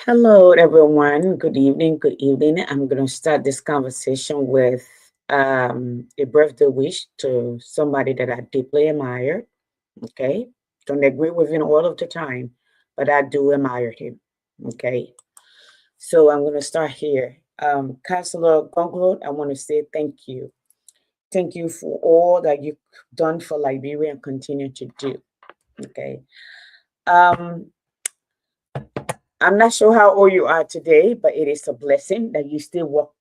Hello, everyone. Good evening. Good evening. I'm going to start this conversation with a birthday wish to somebody that I deeply admire. Okay. Don't agree with him all of the time, but I do admire him. Okay. So I'm going to start here. Councillor Gonglo, I want to say thank you. Thank you for all that you've done for Liberia and continue to do. Okay. Um, I'm not sure how old you are today, but it is a blessing that you still walk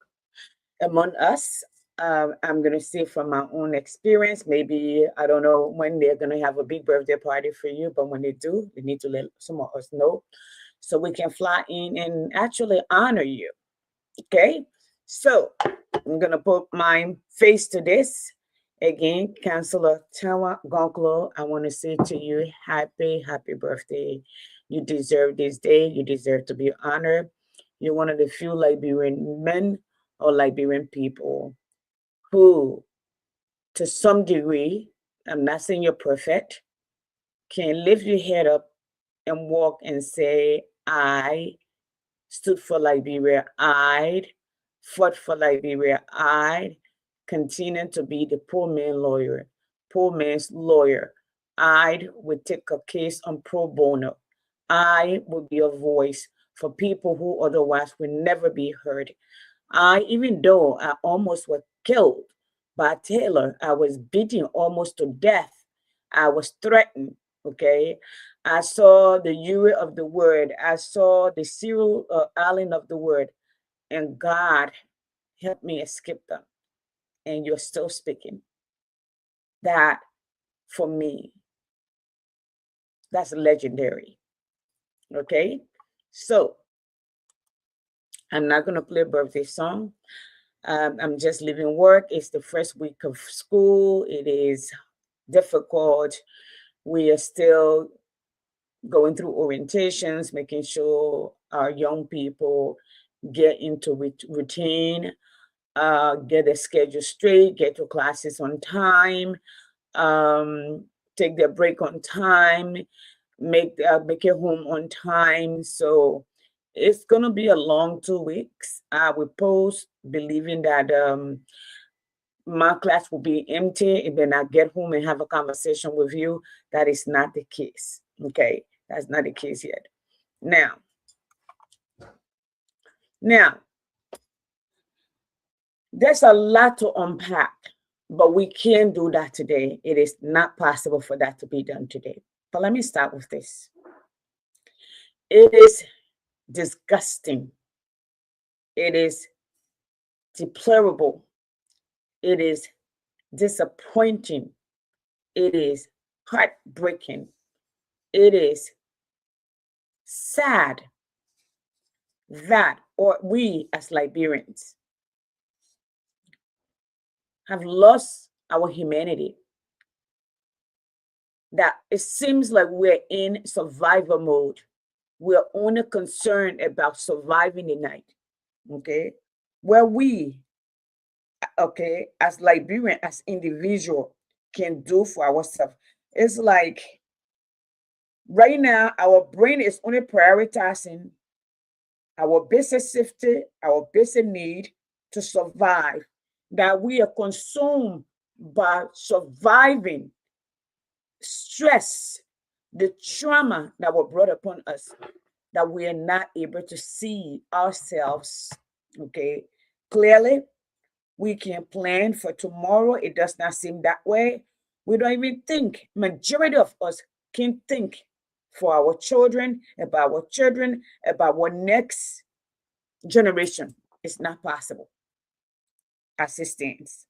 among us. I'm going to say from my own experience, maybe I don't know when they're going to have a big birthday party for you, but when they do, they need to let some of us know so we can fly in and actually honor you. Okay. So I'm going to put my face to this. Again, Councillor Tawa Gonklo, I want to say to you, happy birthday. You deserve this day. You deserve to be honored. You're one of the few Liberian men or Liberian people who, to some degree, I'm not saying you're perfect, can lift your head up and walk and say, I stood for Liberia, I fought for Liberia, I continue to be the poor man's lawyer. I would take a case on pro bono. I would be a voice for people who otherwise would never be heard. Even though I almost was killed by Taylor, I was beaten almost to death. I was threatened. Okay. I saw the Uri of the word. I saw the Cyril Island of the word. And God helped me escape them. And you're still speaking. That, for me, that's legendary. Okay. So I'm not going to play a birthday song. I'm just leaving work. It's the first week of school. It is difficult. We are still going through orientations, making sure our young people get into routine, get their schedule straight, get to classes on time, take their break on time, make it home on time. So it's gonna be a long 2 weeks. I will post believing that my class will be empty and then I get home and have a conversation with you. That is not the case. Okay, that's not the case yet. Now, now there's a lot to unpack, but we can't do that today. It is not possible for that to be done today. But let me start with this. It is disgusting. It is deplorable. It is disappointing. It is heartbreaking. It is sad that, or we as Liberians, have lost our humanity. That it seems like we're in survival mode. We're only concerned about surviving the night. Okay. Where we, okay, as Liberian, as individual, can do for ourselves. It's like right now, our brain is only prioritizing our basic safety, our basic need to survive, that we are consumed by surviving stress, the trauma that were brought upon us, that we are not able to see ourselves, okay, clearly. We can plan for tomorrow. It does not seem that way. We don't even think. Majority of us can think for our children, about our next generation. It's not possible as it stands.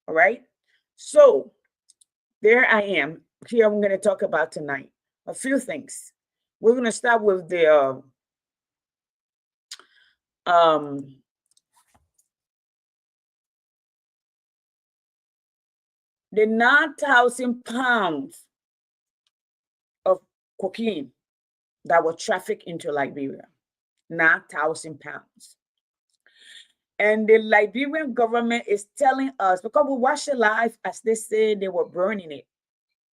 All right. So there I am. Here I'm going to talk about tonight a few things. We're going to start with um, the 9,000 pounds of cocaine that were trafficked into Liberia. 9,000 pounds. And the Liberian government is telling us, because we watched it live as they say they were burning it.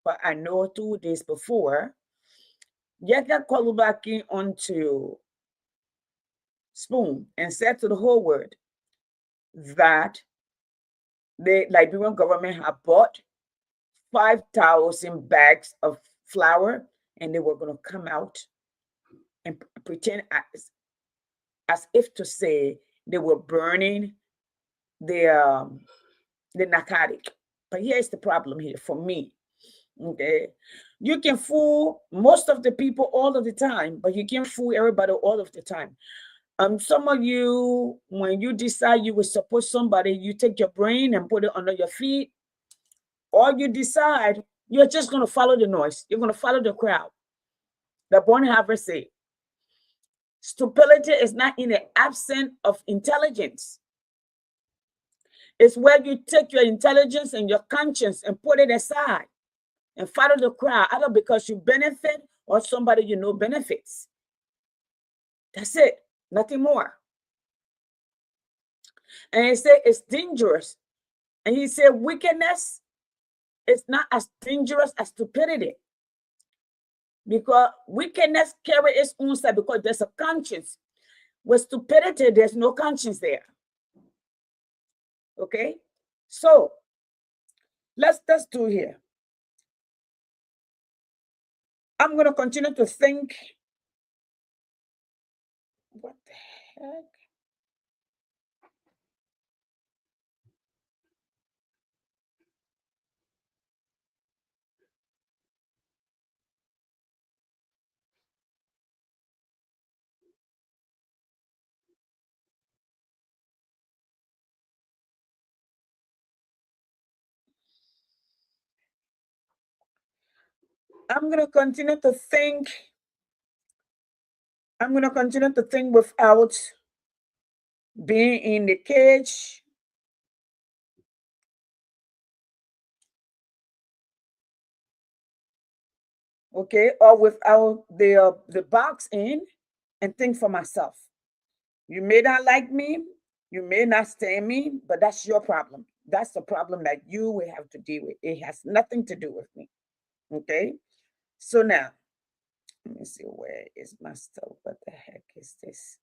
But I know 2 days before, Yaka Kolubaki onto spoon and said to the whole world that the Liberian government had bought 5,000 bags of flour, and they were going to come out and pretend as if to say they were burning the narcotic. But here's the problem here for me. Okay, you can fool most of the people all of the time, but you can't fool everybody all of the time. Some of you, when you decide you will support somebody, you take your brain and put it under your feet, or you decide you're just going to follow the noise. You're going to follow the crowd. The Bonhoeffer said, stupidity is not in the absence of intelligence. It's where you take your intelligence and your conscience and put it aside and follow the crowd, either because you benefit or somebody you know benefits. That's it, nothing more. And he said it's dangerous. And he said wickedness is not as dangerous as stupidity. Because wickedness carries its own side because there's a conscience. With stupidity, there's no conscience there. Okay? So let's do here. I'm going to continue to think. What the heck? I'm going to continue to think. I'm going to continue to think without being in the cage. Okay, or without the box in, and think for myself. You may not like me, you may not stand me, but that's your problem. That's the problem that you will have to deal with. It has nothing to do with me. Okay, so now let me see, where is my stuff? What the heck is this?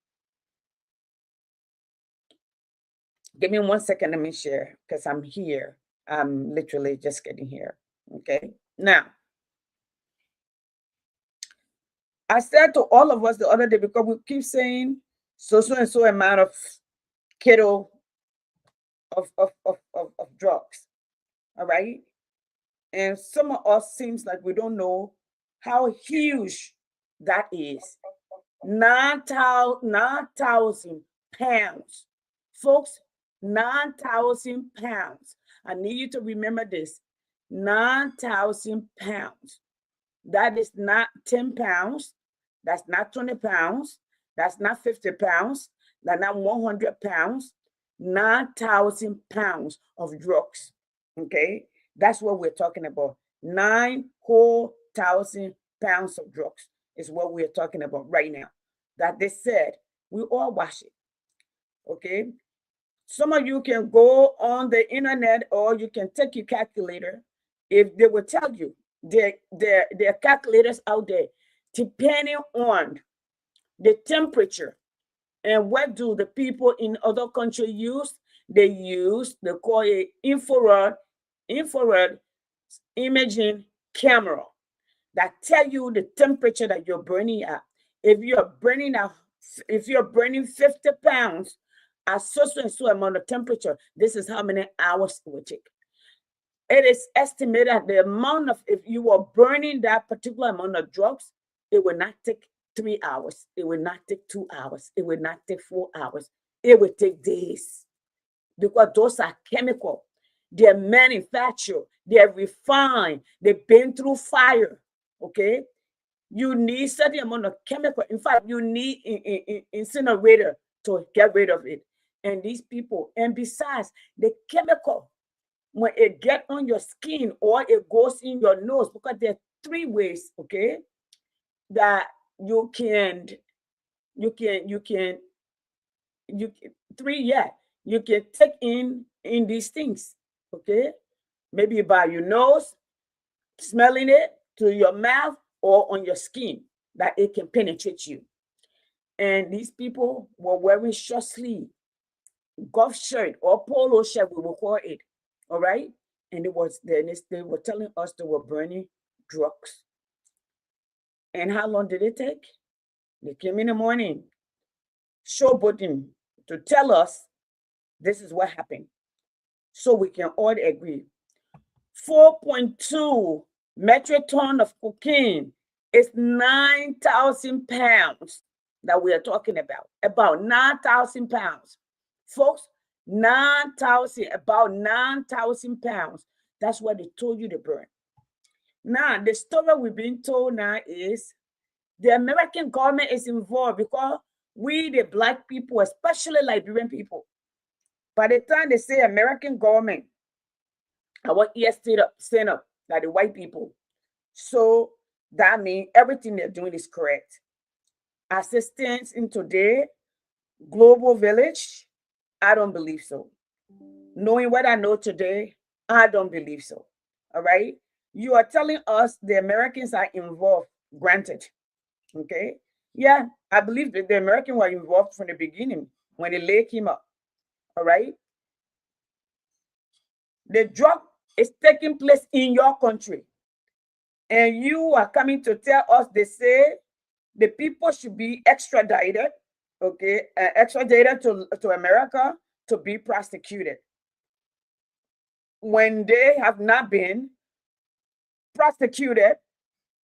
Give me 1 second, let me share, because I'm here. I'm literally just getting here. Okay, now I said to all of us the other day, because we keep saying so and so amount of kilo of drugs. All right. And some of us seems like we don't know how huge that is. 9,000 pounds. Folks, 9,000 pounds. I need you to remember this. 9,000 pounds. That is not 10 pounds. That's not 20 pounds. That's not 50 pounds. That's not 100 pounds. 9,000 pounds of drugs. Okay, that's what we're talking about. 9,000 pounds of drugs is what we're talking about right now. That they said we all watch it. Okay, some of you can go on the internet or you can take your calculator. If they will tell you there are calculators out there, depending on the temperature. And what do the people in other countries use? They call it infrared imaging camera that tell you the temperature that you're burning at. If you're burning 50 pounds at so and so amount of temperature, this is how many hours it will take. It is estimated that the amount of, if you are burning that particular amount of drugs, it will not take 3 hours. It will not take 2 hours. It will not take 4 hours. It will take days, because those are chemical. They're manufactured. They're refined. They've been through fire. Okay, you need certain amount of chemical. In fact, you need incinerator to get rid of it. And these people, and besides, the chemical, when it get on your skin or it goes in your nose, because there are 3 ways, okay, that you can 3, yeah, you can take in these things. Okay, maybe by your nose, smelling it, to your mouth, or on your skin, that it can penetrate you. And these people were wearing short sleeve, golf shirt or polo shirt, we will call it. All right. And they were telling us they were burning drugs. And how long did it take? They came in the morning, showboating to tell us this is what happened. So we can all agree. 4.2 metric ton of cocaine is 9,000 pounds that we are talking about 9,000 pounds. Folks, 9,000, about 9,000 pounds. That's what they told you to burn. Now, the story we've been told now is the American government is involved because we, the Black people, especially Liberian people, by the time they say American government, our ears stand up like the white people. So that means everything they're doing is correct. Assistance in today, global village, I don't believe so. Knowing what I know today, I don't believe so. All right. You are telling us the Americans are involved. Granted. Okay. Yeah, I believe that the Americans were involved from the beginning when the lake came up. All right. The drug is taking place in your country. And you are coming to tell us, they say the people should be extradited, okay, extradited to America to be prosecuted. When they have not been prosecuted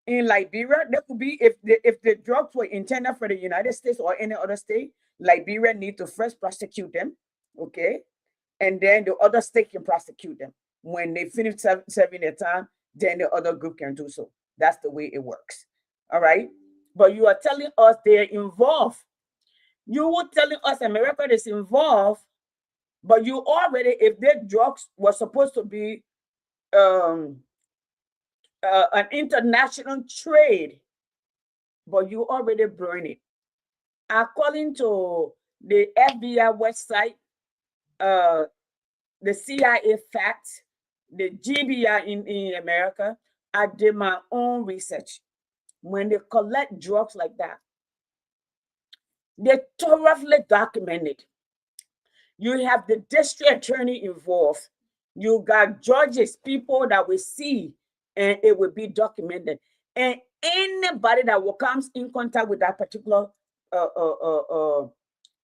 in Liberia, that could be if the drugs were intended for the United States or any other state, Liberia need to first prosecute them, okay, and then the other state can prosecute them. When they finish serving their time, then the other group can do so. That's the way it works. All right. But you are telling us they're involved. You were telling us America is involved, but you already, if their drugs were supposed to be an international trade, but you already burn it. According to the FBI website, the CIA facts, the GBI in America, I did my own research. When they collect drugs like that, they thoroughly document it. You have the district attorney involved. You got judges, people that will see, and it will be documented. And anybody that will comes in contact with that particular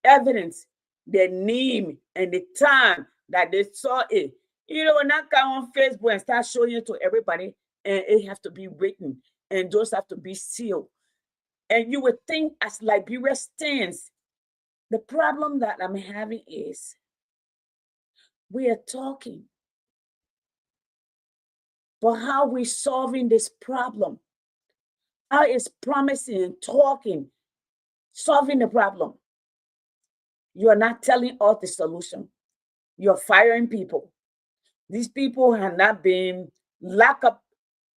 evidence, their name and the time that they saw it. You know, when that guy on Facebook and start showing it to everybody, and it have to be written, and those have to be sealed. And you would think, as Liberia stands, the problem that I'm having is we are talking, but how we solving this problem? How is promising and talking, solving the problem? You are not telling us the solution. You're firing people. These people have not been locked up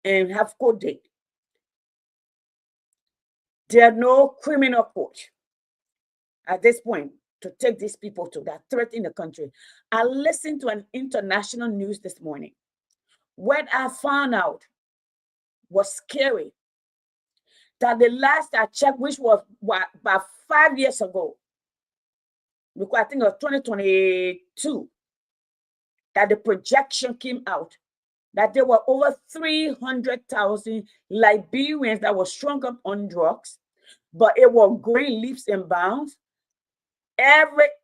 and have court date. There are no criminal court at this point to take these people to that threat in the country. I listened to an international news this morning. What I found out was scary. That the last I checked, which was about 5 years ago, because I think it was 2022, that the projection came out that there were over 300,000 Liberians that were strung up on drugs, but it was growing leaps and bounds.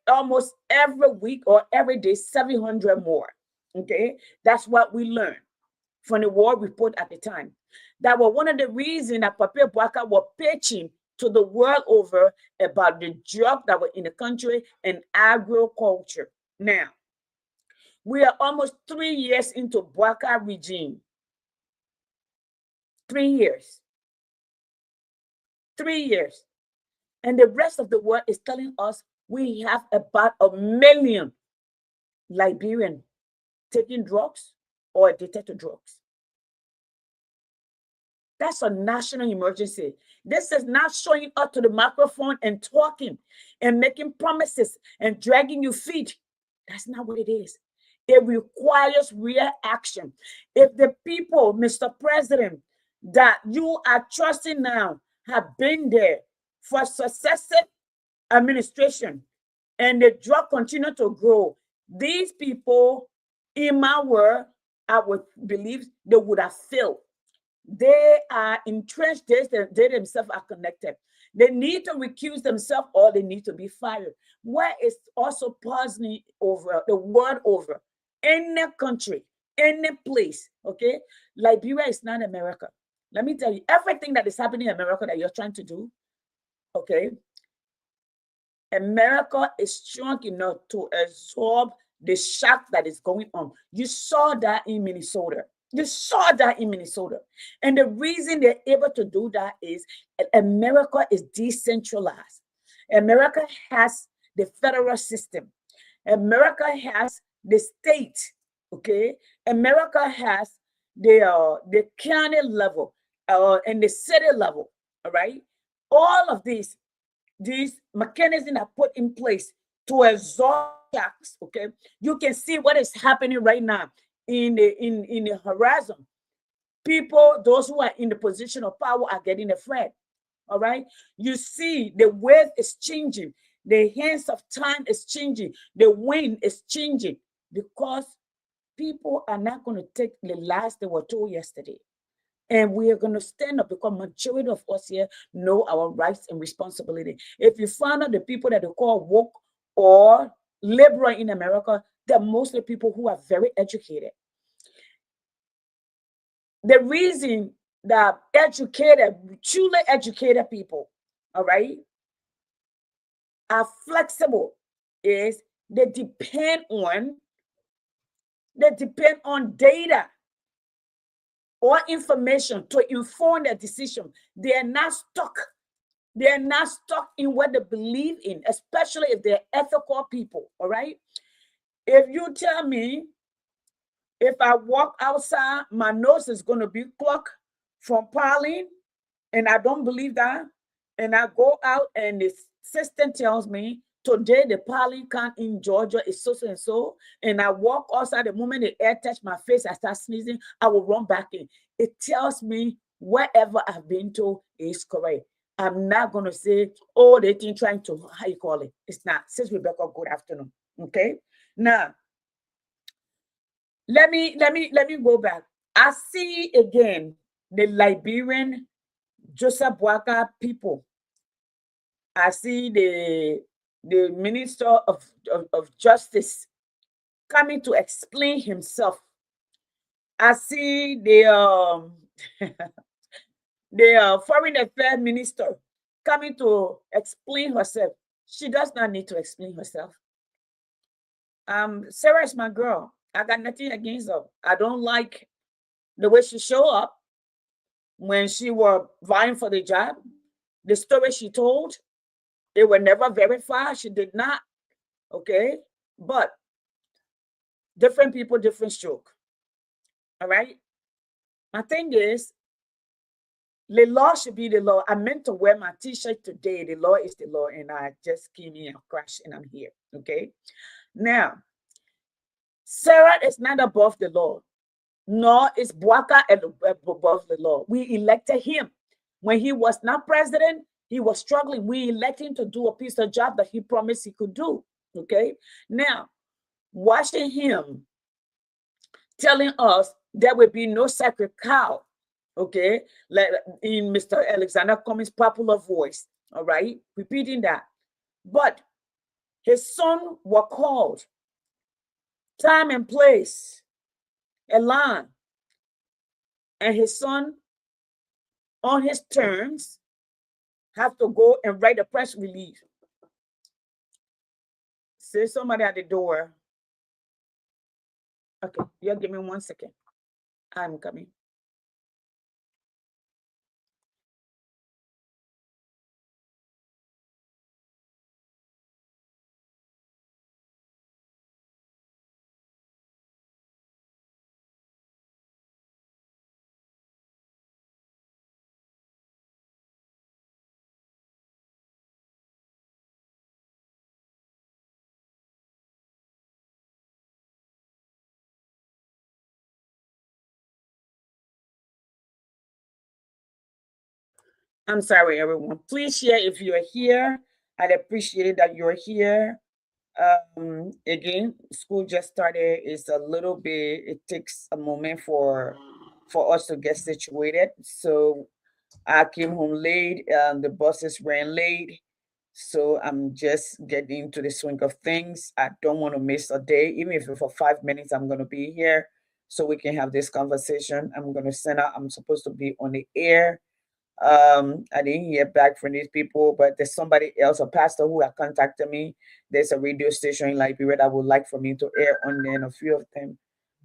Almost every week or every day, 700 more. Okay, that's what we learned from the war report at the time. That was one of the reasons that Papia Bouaka was pitching to the world over about the drugs that were in the country and agriculture. Now, we are almost 3 years into Bouaka regime. 3 years. 3 years. And the rest of the world is telling us we have about 1 million Liberians taking drugs or addicted to drugs. That's a national emergency. This is not showing up to the microphone and talking and making promises and dragging your feet. That's not what it is. It requires real action. If the people, Mr. President, that you are trusting now have been there for successive administration, and the drug continue to grow. These people, in my world, I would believe they would have failed. They are entrenched, they themselves are connected. They need to recuse themselves or they need to be fired. Where is also puzzling over the world over. Any country, any place, okay? Liberia is not America. Let me tell you, everything that is happening in America that you're trying to do, okay? America is strong enough to absorb the shock that is going on. You saw that in Minnesota. You saw that in Minnesota. And the reason they're able to do that is America is decentralized. America has the federal system. America has the state, okay? America has the county level and the city level, all right? All of these mechanisms are put in place to absorb shocks, okay? You can see what is happening right now in the horizon. People, those who are in the position of power are getting afraid, all right? You see the wave is changing. The hands of time is changing. The wind is changing because people are not going to take the lies they were told yesterday. And we are going to stand up because majority of us here know our rights and responsibility. If you find out the people that they call woke or liberal in America, they're mostly people who are very educated. The reason that educated, truly educated people, all right, are flexible is they depend on data or information to inform their decision. They are not stuck. They are not stuck in what they believe in, especially if they're ethical people. All right. If you tell me if I walk outside, my nose is going to be plucked from pollen, and I don't believe that, and I go out and the system tells me today the pollen count in Georgia is so and so, and I walk outside, the moment the air touch my face, I start sneezing, I will run back in. It tells me whatever I've been told is correct. I'm not gonna say, oh, they think trying to, how you call it? It's not. Sis Rebecca, good afternoon. Okay. Now, let me go back. I see again the Liberian Joseph Boakai people. I see the Minister of Justice coming to explain himself. I see the the Foreign Affairs Minister coming to explain herself. She does not need to explain herself. Sarah is my girl. I got nothing against her. I don't like the way she show up when she was vying for the job. The story she told, they were never verified. She did not. Okay. But different people, different stroke. All right. My thing is, the law should be the law. I meant to wear my t-shirt today. The law is the law. And I just came in and crashed and I'm here. Okay. Now, Sarah is not above the law, nor is Boakai above the law. We elected him. When he was not president, he was struggling. We elected him to do a piece of job that he promised he could do. Okay. Now, watching him telling us there will be no sacred cow, okay, like in Mr. Alexander Cummings' popular voice, all right, repeating that. But his son were called, time and place, a line, and his son, on his terms, have to go and write a press release. Say somebody at the door. Okay, you give me 1 second. I'm coming. I'm sorry, everyone. Please share if you're here. I appreciate it that you're here. Again, school just started. It's a little bit, it takes a moment for us to get situated. So I came home late, the buses ran late. So I'm just getting into the swing of things. I don't want to miss a day, even if for 5 minutes I'm gonna be here so we can have this conversation. I'm gonna send out, I'm supposed to be on the air. I didn't hear back from these people, but there's somebody else, a pastor who had contacted me. There's a radio station in Liberia that would like for me to air on there, and a few of them,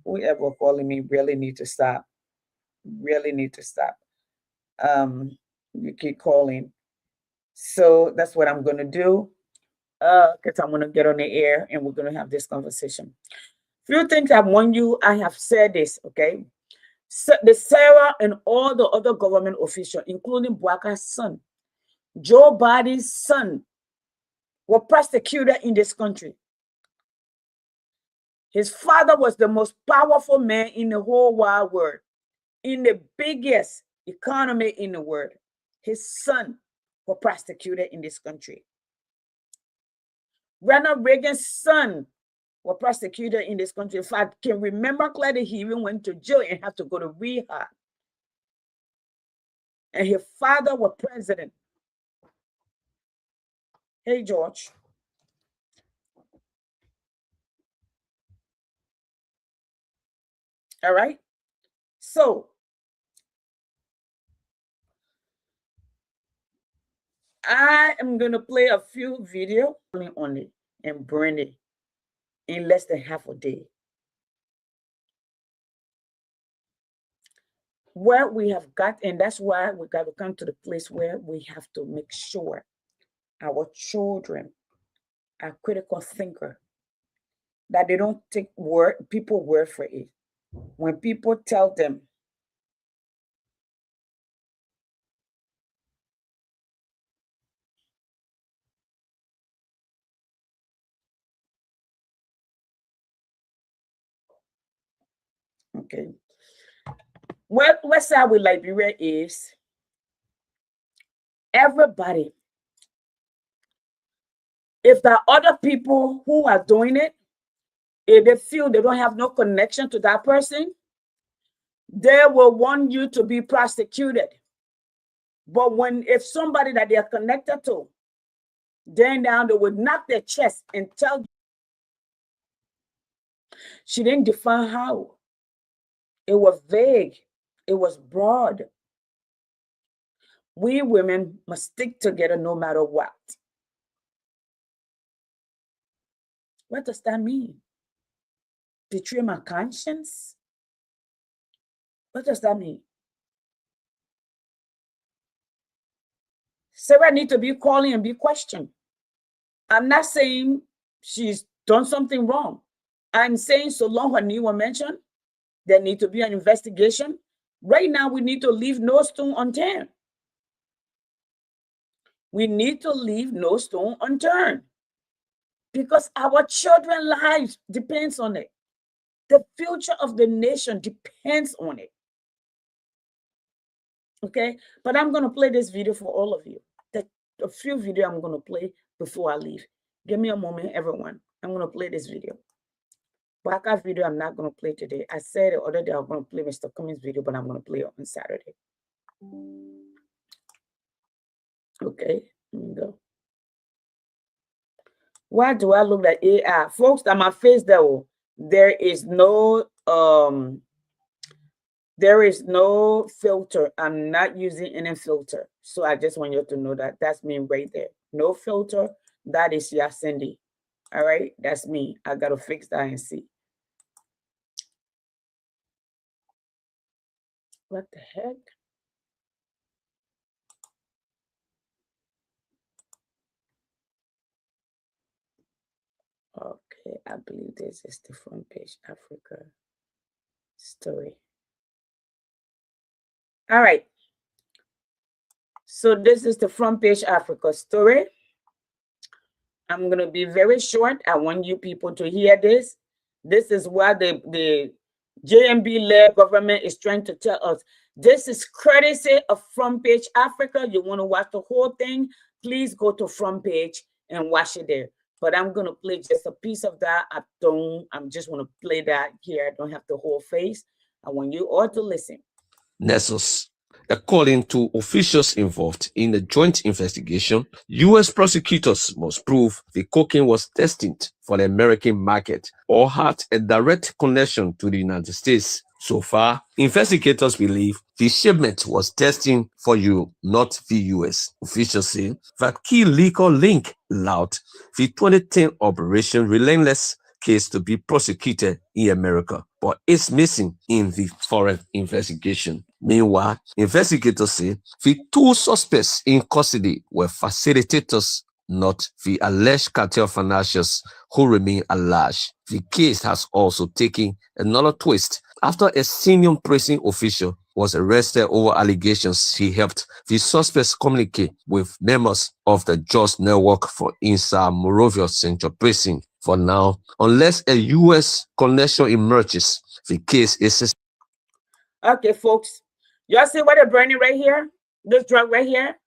whoever calling me, really need to stop. Really need to stop. You keep calling. So that's what I'm gonna do. Because I'm gonna get on the air and we're gonna have this conversation. Few things I want you, I have said this, okay? So the Sarah and all the other government officials, including Bwaka's son, Joe Biden's son, were prosecuted in this country. His father was the most powerful man in the whole wide world, in the biggest economy in the world. His son were prosecuted in this country. Ronald Reagan's son were prosecuted in this country. If I can remember clearly, he even went to jail and had to go to rehab. And his father was president. Hey, George. All right. So I am going to play a few videos only and burn it in less than half a day. Where we have got, and that's why we got to come to the place where we have to make sure our children are critical thinker, that they don't take people word for it. When people tell them okay, what West Side with Liberia is everybody. If there are other people who are doing it, if they feel they don't have no connection to that person, they will want you to be prosecuted. But if somebody that they are connected to, then down they would knock their chest and tell you. She didn't define how. It was vague. It was broad. We women must stick together no matter what. What does that mean? Betray my conscience? What does that mean? Sarah needs to be calling and be questioned. I'm not saying she's done something wrong. I'm saying so long her name was mentioned, there need to be an investigation. Right now, we need to leave no stone unturned. We need to leave no stone unturned because our children's lives depends on it. The future of the nation depends on it. Okay, but I'm going to play this video for all of you. A few video I'm going to play before I leave. Give me a moment, everyone. I'm going to play this video. Bwaka video I'm not going to play today. I said the other day I'm going to play Mr. Cummings video, but I'm going to play it on Saturday. Okay, here we go. Why do I look like AI? Folks, that my face though, there is no filter. I'm not using any filter. So I just want you to know that that's me right there. No filter. That is Yacindy. All right, that's me. I got to fix that and see. What the heck? Okay, I believe this is the front page Africa story. All right. So this is the front page Africa story. I'm going to be very short. I want you people to hear this. This is what the JMB-led government is trying to tell us. This is courtesy of Front Page Africa. You want to watch the whole thing, please go to Front Page and watch it there. But I'm going to play just a piece of that. I'm just want to play that here. I don't have the whole face. I want you all to listen. Nessus. According to officials involved in the joint investigation, U.S. prosecutors must prove the cocaine was destined for the American market or had a direct connection to the United States. So far, investigators believe the shipment was destined for Europe, not the U.S. Officials say that key liquor link allowed the 2010 Operation Relentless case to be prosecuted in America, but it's missing in the foreign investigation. Meanwhile, investigators say the two suspects in custody were facilitators, not the alleged cartel financiers who remain at large. The case has also taken another twist after a senior prison official was arrested over allegations he helped the suspects communicate with members of the Just Network for inside Monrovia Central Prison. For now, unless a U.S. connection emerges, the case is... Okay, folks, y'all see what they're burning right here? This drug right here?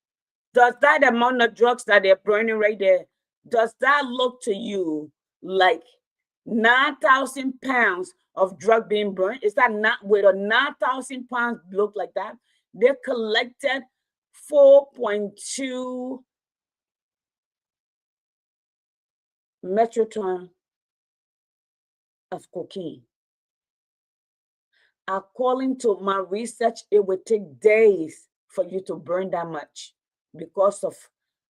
Does that amount of drugs that they're burning right there, does that look to you like 9,000 pounds of drug being burned? Is that not with a 9,000 pounds look like that? They collected 4.2 metric ton of cocaine. According to my research, it would take days for you to burn that much because of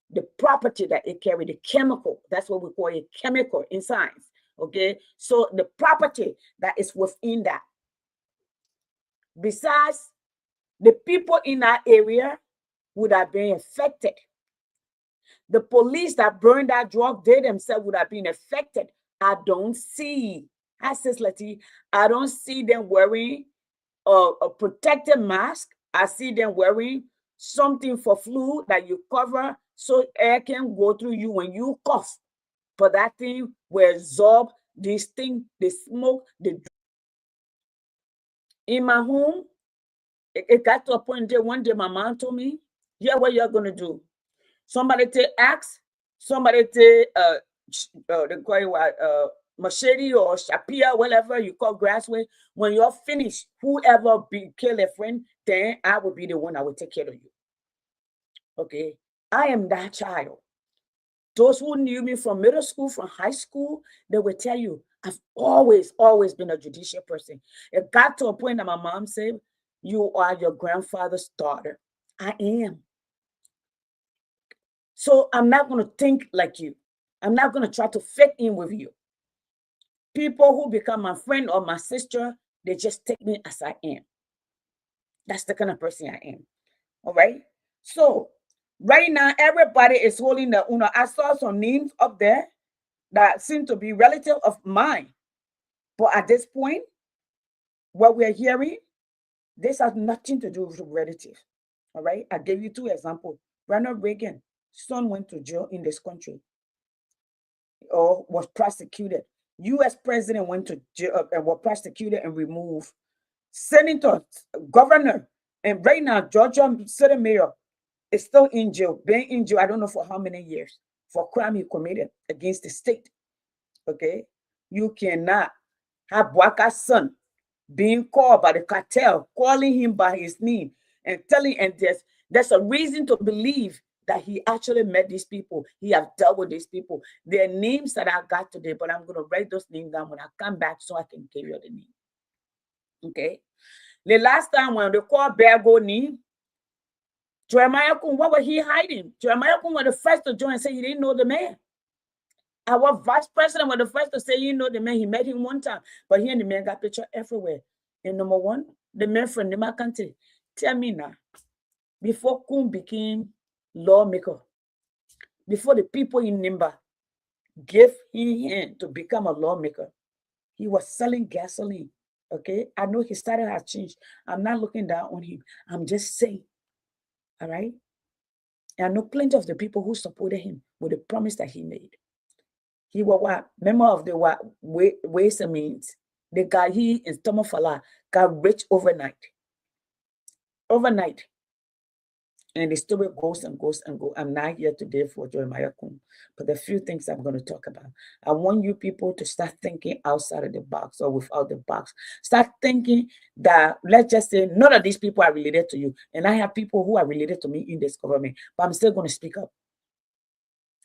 the property that it carries, the chemical. That's what we call a chemical in science. Okay, so the property that is within that. Besides, the people in that area would have been affected. The police that burned that drug, they themselves would have been affected. I don't see, I says Letty, I don't see them wearing a protective mask. I see them wearing something for flu that you cover so air can go through you when you cough. But that thing will absorb this thing, the smoke, the... In my home, it got to a point there one day my mom told me, yeah, what you're gonna do? Somebody take axe, somebody take they call it machete or shapia, whatever you call grass with. When you're finished, whoever kill a friend, then I will be the one that will take care of you. Okay, I am that child. Those who knew me from middle school, from high school, they will tell you, I've always been a judicial person. It got to a point that my mom said, you are your grandfather's daughter. I am. So I'm not going to think like you. I'm not going to try to fit in with you. People who become my friend or my sister, they just take me as I am. That's the kind of person I am. All right. So right now, everybody is holding the Uno. I saw some names up there that seem to be relative of mine. But at this point, what we're hearing, this has nothing to do with relative. All right. I gave you two examples. Ronald Reagan, son went to jail in this country or was prosecuted. U.S. president went to jail and was prosecuted and removed. Senator, governor, and right now, Georgia city mayor is still in jail, being in jail, I don't know for how many years, for crime he committed against the state. Okay? You cannot have Bwaka's son being called by the cartel, calling him by his name and telling, and there's a reason to believe that he actually met these people. He have dealt with these people. Their names that I got today, but I'm going to write those names down when I come back so I can give you the name. Okay? The last time when they called Bergo name, Jeremiah Kun, what was he hiding? Jeremiah Kun was the first to join and say he didn't know the man. Our vice president was the first to say he know the man. He met him one time, but he and the man got picture everywhere. And number one, the man from the country. Tell me now, before Kun became lawmaker, before the people in Nimba gave him to become a lawmaker, he was selling gasoline. Okay, I know his title has changed. I'm not looking down on him. I'm just saying. All right. And I know plenty of the people who supported him with the promise that he made. He was what? Member of the what? Ways and Means. The guy, he and Tomofala got rich overnight. overnight. And the story goes and goes and goes. I'm not here today for Jeremiah Kun, but the few things I'm going to talk about. I want you people to start thinking outside of the box or without the box. Start thinking that, let's just say, none of these people are related to you. And I have people who are related to me in this government, but I'm still going to speak up.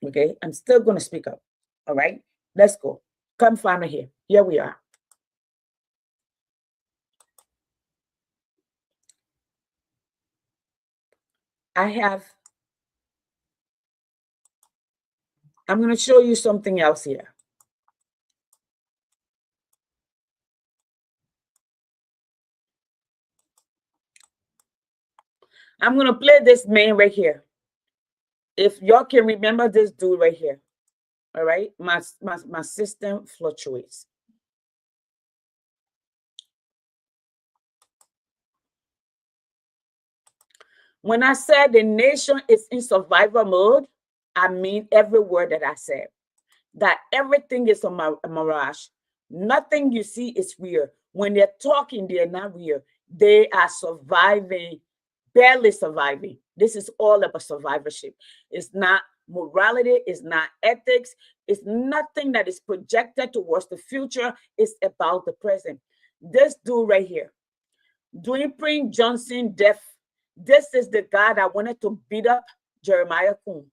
Okay? I'm still going to speak up. All right? Let's go. Come find me here. Here we are. I'm going to show you something else here. I'm going to play this man right here. If y'all can remember this dude right here. All right. My system fluctuates. When I said the nation is in survival mode, I mean every word that I said. That everything is a mirage. Nothing you see is real. When they're talking, they're not real. They are surviving, barely surviving. This is all about survivorship. It's not morality, it's not ethics, it's nothing that is projected towards the future. It's about the present. This dude right here, Dwayne Johnson death. This is the guy that wanted to beat up Jeremiah Kun.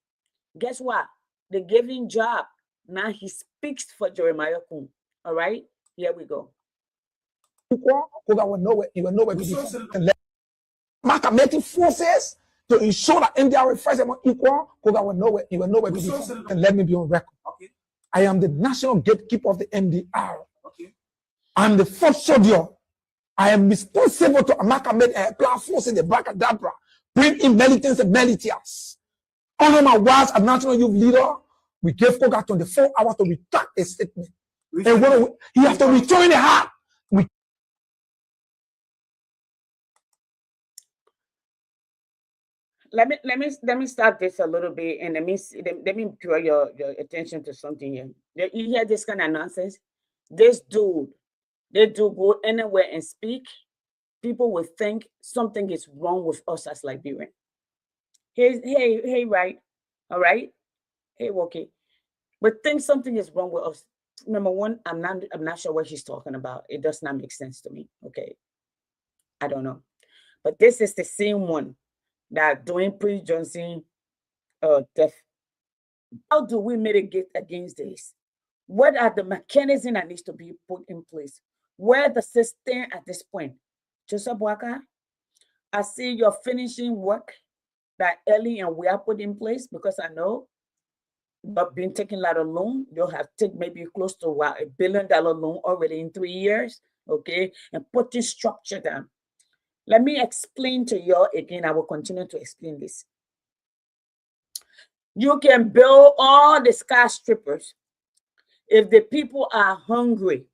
Guess what? They gave him job. Now he speaks for Jeremiah Kun. All right, here we go. Making forces to ensure that India refers them equal, because I will know it, and let me be on record. Okay. I am the national gatekeeper of the MDR. Okay. I'm the first soldier. I am responsible to amalgamate a platform in the Bracadabra, bring in militants and militias. Honor my words as national youth leader. We gave Koga 24 hours to retract a statement. And when he has to return the heart. Let me start this a little bit, and let me draw your attention to something here. You hear this kind of nonsense? This dude, they do go anywhere and speak. People will think something is wrong with us as Liberian. Hey, right, all right, hey, okay, but think something is wrong with us. Number one, I'm not sure what he's talking about. It does not make sense to me. Okay, I don't know, but this is the same one that Dwayne Johnson death. How do we mitigate against this? What are the mechanisms that needs to be put in place? Where the system at this point? Joseph Boaka, I see you're finishing work that early and we are put in place, because I know you've been taking a lot of loan. You'll have to take maybe close to $1 billion loan already in 3 years, okay? And putting structure down. Let me explain to you again. I will continue to explain this. You can build all the skyscrapers. If the people are hungry,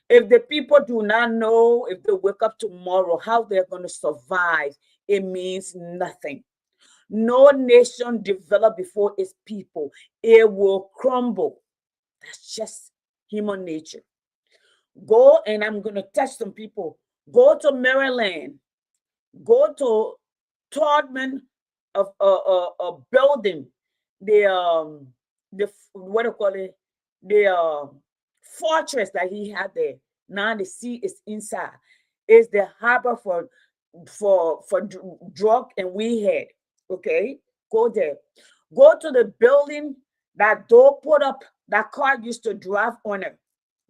if the people do not know if they wake up tomorrow, how they're going to survive, it means nothing. No nation developed before its people. It will crumble. That's just human nature. Go, and I'm going to test some people. Go to Maryland. Go to Todman of a building, the what do you call it? The fortress that he had there. Now the sea is inside. It's the harbor for drug and weed head. Okay, go there. Go to the building that Doe put up, that car used to drive on it.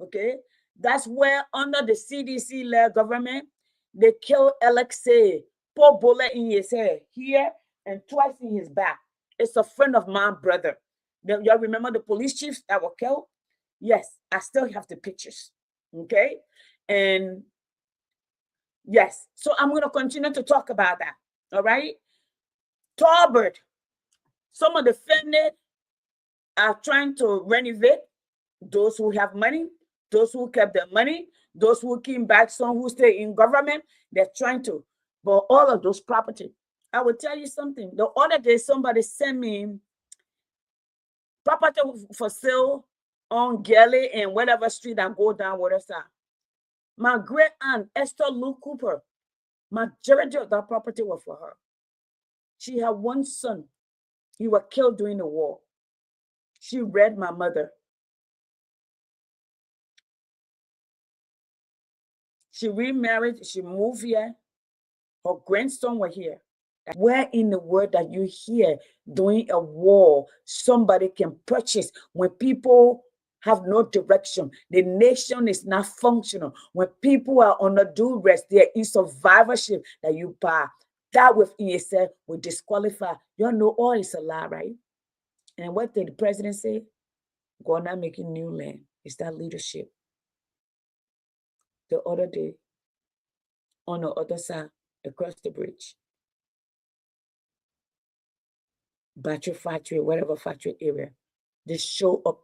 Okay, that's where under the CDC-led government, they killed Alexei, put bullet in his head here and twice in his back. It's a friend of mine, brother. Y'all remember the police chiefs that were killed? Yes, I still have the pictures. Okay, and yes, so I'm going to continue to talk about that. All right, Tolbert, some of the family are trying to renovate. Those who have money, those who kept their money, those who came back, some who stay in government, they're trying to. But all of those property, I will tell you something. The other day, somebody sent me property for sale on Galley and whatever street I go down, Waterside. My great aunt, Esther Lou Cooper, Majority of that property was for her. She had one son. He was killed during the war. She read my mother. She remarried. She moved here. Her grandson were here. Where in the world that you hear during a war somebody can purchase when people have no direction, the nation is not functional, when people are on a duress, there is survivorship that you buy? That within itself will disqualify. You know all is a lie, right? And what did the president say? God not making new land. It's that leadership. The other day, on the other side, across the bridge, battery factory, whatever factory area, they show up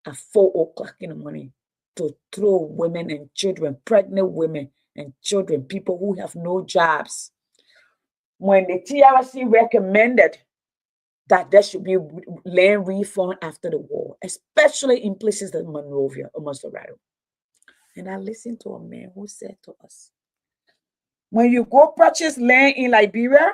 at 4 o'clock in the morning to throw women and children, pregnant women and children, people who have no jobs. When the TRC recommended that there should be land refund after the war, especially in places like Monrovia or Monserrate. And I listened to a man who said to us, when you go purchase land in Liberia,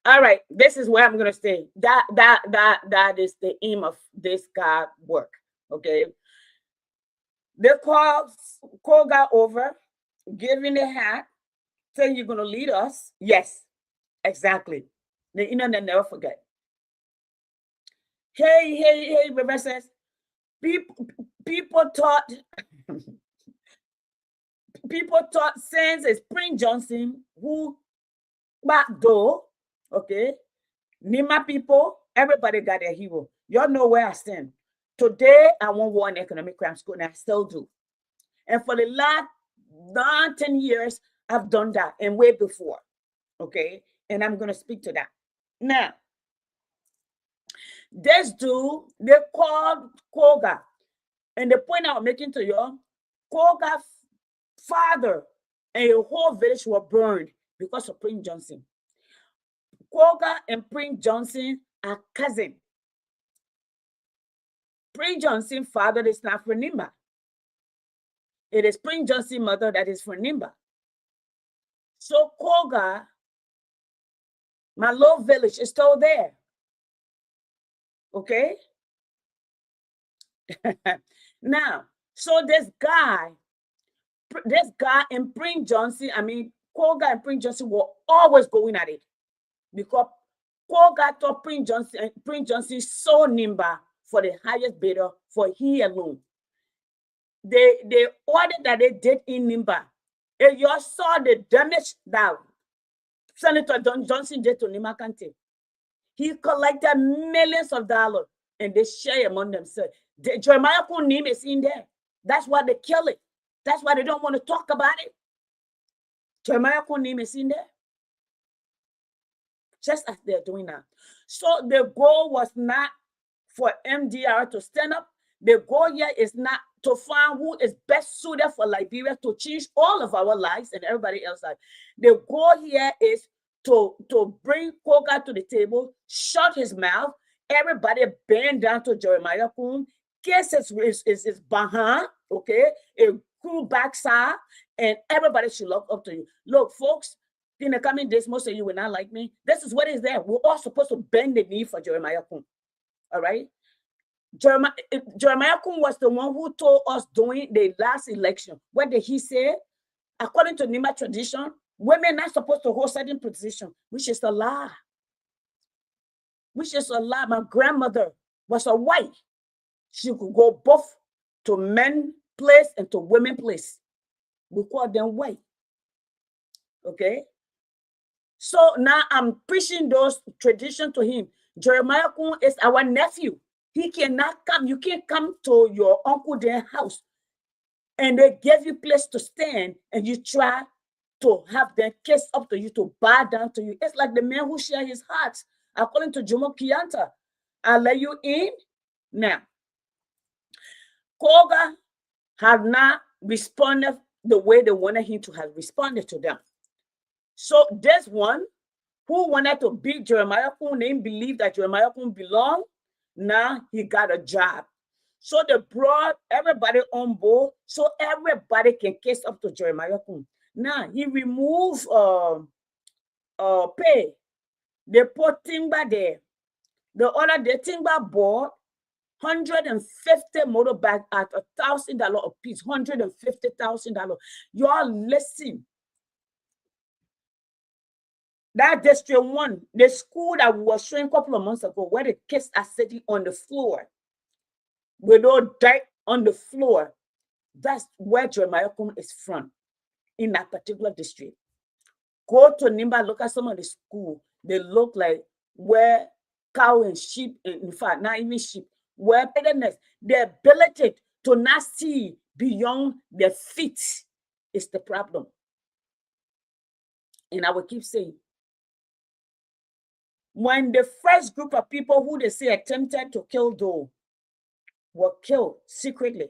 all right, this is where I'm gonna stay. That is the aim of this God work. Okay. They call God over, giving the hat, saying you're gonna lead us. Yes, exactly. The internet never forget. Hey, Reverend says, people thought since it's Prince Johnson who back door, okay, Nima people, everybody got their hero. Y'all know where I stand. Today, I won't war in economic crime school, and I still do. And for the last 10 years, I've done that and way before, okay? And I'm going to speak to that. Now, this dude, they called Koga. And the point I'm making to you, Koga's father and a whole village were burned because of Prince Johnson. Koga and Prince Johnson are cousins. Prince Johnson's father is not from Nimba. It is Prince Johnson's mother that is from Nimba. So Koga, my little village, is still there. Okay? Now, so this guy and Prince Johnson, Koga and Prince Johnson were always going at it because Koga thought Prince Johnson sold Nimba for the highest bidder for he alone. The order that they did in Nimba, if you saw the damage that Senator Johnson did to Nimba County, he collected millions of dollars and they share among themselves. Jeremiah Kuhn name is in there. That's why they kill it. That's why they don't want to talk about it. Jeremiah Kuhn name is in there. Just as they're doing now. So the goal was not for MDR to stand up. The goal here is not to find who is best suited for Liberia to change all of our lives and everybody else's life. The goal here is to bring Koga to the table, shut his mouth, everybody bend down to Jeremiah Kuhn, case is behind, okay, a crew backside, and everybody should look up to you. Look, folks, in the coming days, most of you will not like me. This is what is there. We're all supposed to bend the knee for Jeremiah Kuhn. All right? Jeremiah Kuhn was the one who told us during the last election. What did he say? According to Nimba tradition, women are supposed to hold certain position, which is a lie. Which is a lie. My grandmother was a white. She could go both to men place and to women place. We call them white. Okay? So now I'm preaching those traditions to him. Jeremiah Kun is our nephew. He cannot come. You can't come to your uncle their house and they give you place to stand and you try to have them kiss up to you, to bow down to you. It's like the man who shared his heart. According to Jomo Kenyatta, I'll let you in. Now, Koga have not responded the way they wanted him to have responded to them. So this one who wanted to beat Jeremiah Kun, didn't believe that Jeremiah Kun belonged. Now he got a job. So they brought everybody on board so everybody can kiss up to Jeremiah Kun. Now he removed pay. They put timber there. The other day, timber bought 150 motorbike at $1,000 a piece, $150,000. Y'all listen. That District 1, the school that we were showing a couple of months ago, where the kids are sitting on the floor with no dirt on the floor, that's where Jeremiah Kun is from, in that particular district. Go to Nimba, look at some of the school. They look like where cow and sheep, in fact, not even sheep, where the ability to not see beyond their feet is the problem. And I will keep saying, when the first group of people who they say attempted to kill Doe were killed secretly,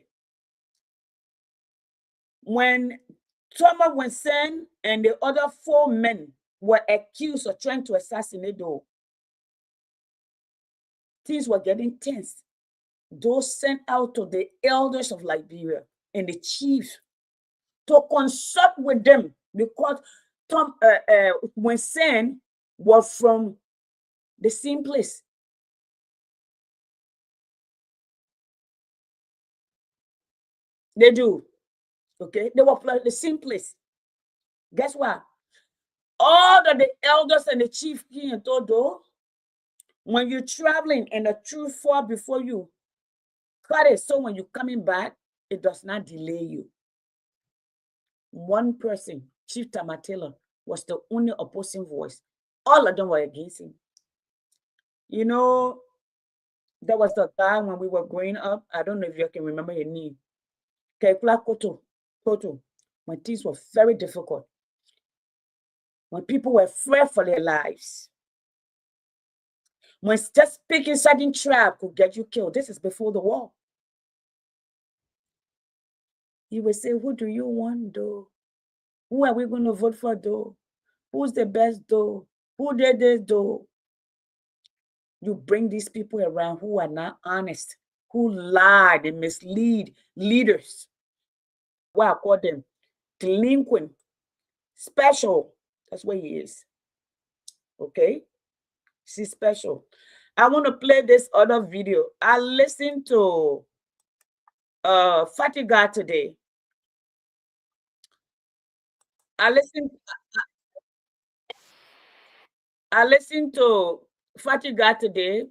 when Thomas Winson and the other 4 men were accused of trying to assassinate Doe, things were getting tense. Those sent out to the elders of Liberia and the chiefs to consult with them because Winson was from the same place. They do. Okay, they were from the same place. Guess what? All of the elders and the chief king and todo, when you're traveling and the truth fall before you, cut it so when you're coming back, it does not delay you. One person, Chief Tamatila, was the only opposing voice. All of them were against him. You know, there was a guy when we were growing up. I don't know if you can remember his name. Kekula Koto. When things were very difficult. When people were afraid for their lives. When just picking certain trap could get you killed. This is before the war. He would say, who do you want, though? Who are we going to vote for, though? Who's the best, though? Who did this, though? You bring these people around who are not honest, who lie, they mislead leaders. Well, I call them delinquent, special. That's what he is. Okay? She's special. I want to play this other video. I listened to Fatiga today. I listened to Fatiga today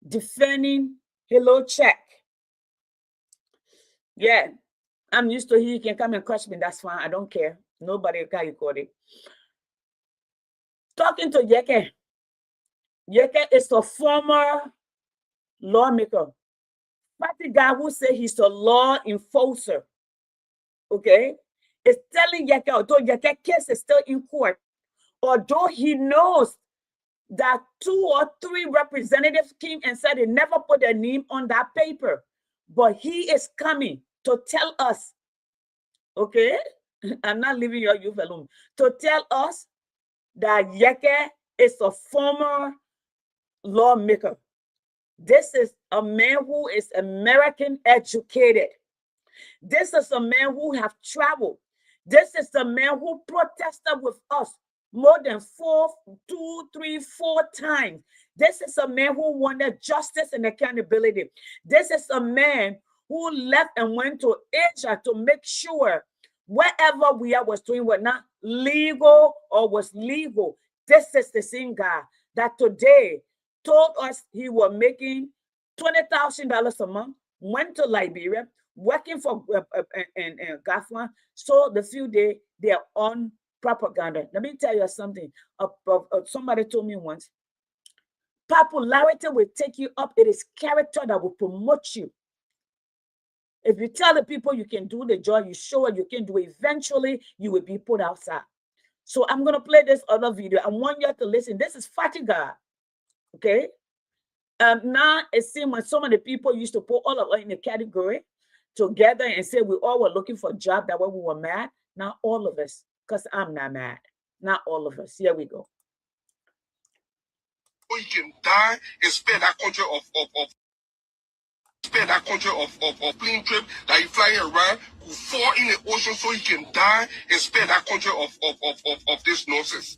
defending Hello Check. Yeah, I'm used to it. He can come and crush me. That's fine. I don't care. Nobody can record it. Talking to Yeke. Yeke is a former lawmaker. Fatiga who say he's a law enforcer. Okay? Is telling Yeke, although Yeke case is still in court, although he knows that 2 or 3 representatives came and said they never put their name on that paper, but he is coming to tell us, okay, I'm not leaving your youth alone, to tell us that Yeke is a former lawmaker. This is a man who is American educated. This is a man who have traveled. This is a man who protested with us more than 2, 3, 4 times. This is a man who wanted justice and accountability. This is a man who left and went to Asia to make sure wherever we are was doing what not legal or was legal. This is the same guy that today told us he was making $20,000 a month, went to Liberia, working for Gafwa. So the few days they are on propaganda. Let me tell you something. Somebody told me once, popularity will take you up. It is character that will promote you. If you tell the people you can do the job, you show it, you can do it, eventually you will be put outside. So I'm going to play this other video. I want you to listen. This is Fatiga. Okay. Now it seems when so many people used to put all of us in a category together and say we all were looking for a job, that way we were mad. Not all of us, because I'm not mad. Not all of us. Here we go. You can die and spare that country of plane trip that you flying around, who fall in the ocean so you can die and spare that country of this nonsense.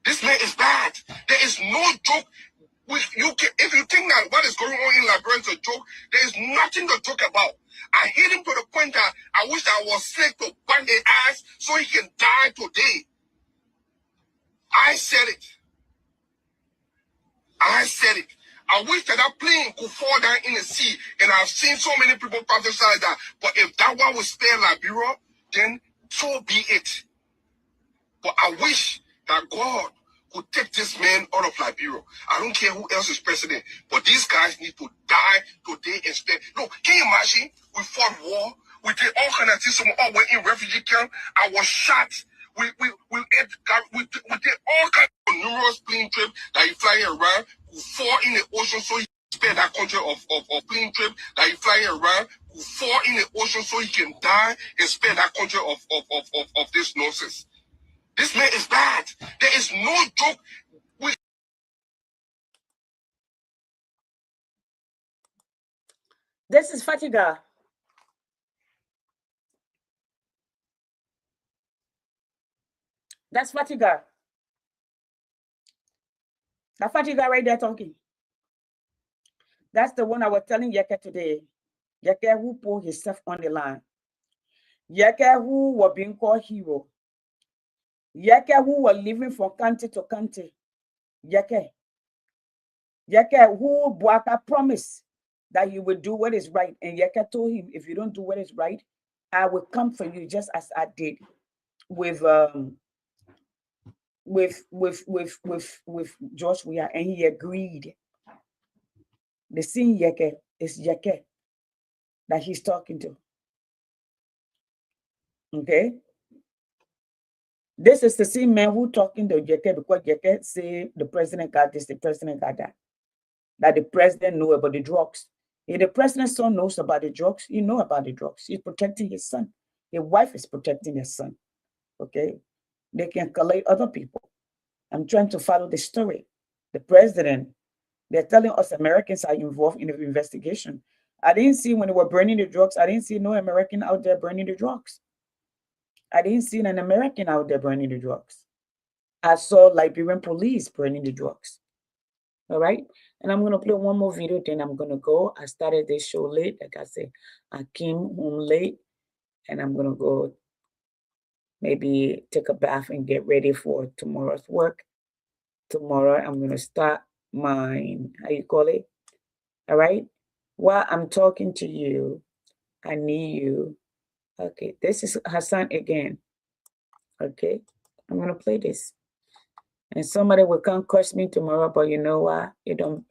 This man is bad. There is no joke. If you think that what is going on in Liberia is a joke, there is nothing to talk about. I hate him to the point that I wish I was sick to bang his ass so he can die today. I said it. I said it. I wish that plane could fall down in the sea, and I've seen so many people prophesy that. But if that one would spare Liberia, then so be it. But I wish that God could take this man out of Liberia. I don't care who else is president, but these guys need to die today and spare. No, can you imagine? We fought war. We did all kinds of things. Some all were in refugee camp. I was shot. We did all kinds of numerous plane trips that you flying around, who fall in the ocean so you spare that country of plane trip that you flying around, who fall in the ocean so you can die and spare that country of this nonsense. This man is bad. There is no joke. This is Fatiga. That's Fatiga. That Fatiga right there talking. That's the one I was telling Yeke today. Yeke who put himself on the line. Yeke who was being called hero. Yeke who was living from country to country. Yeke who Bwaka promised that he would do what is right. And Yeke told him, if you don't do what is right, I will come for you just as I did with George Weah, and he agreed. The same Yeke is Yeke that he's talking to. Okay? This is the same man who talking to Yeke because Yeke say the president got this, the president got that. That the president knew about the drugs. If the president's son knows about the drugs, he know about the drugs. He's protecting his son. His wife is protecting his son. Okay? They can collate other people. I'm trying to follow the story. The president, they're telling us Americans are involved in the investigation. I didn't see when they were burning the drugs, I didn't see no American out there burning the drugs. I didn't see an American out there burning the drugs. I saw Liberian police burning the drugs. All right? And I'm going to play one more video, then I'm going to go. I started this show late. Like I said, I came home late, and I'm going to go maybe take a bath and get ready for tomorrow's work. Tomorrow, I'm going to start my, how you call it? All right? While I'm talking to you, I need you. Okay, this is Hassan again. Okay, I'm going to play this. And somebody will come curse me tomorrow, but you know what? It don't.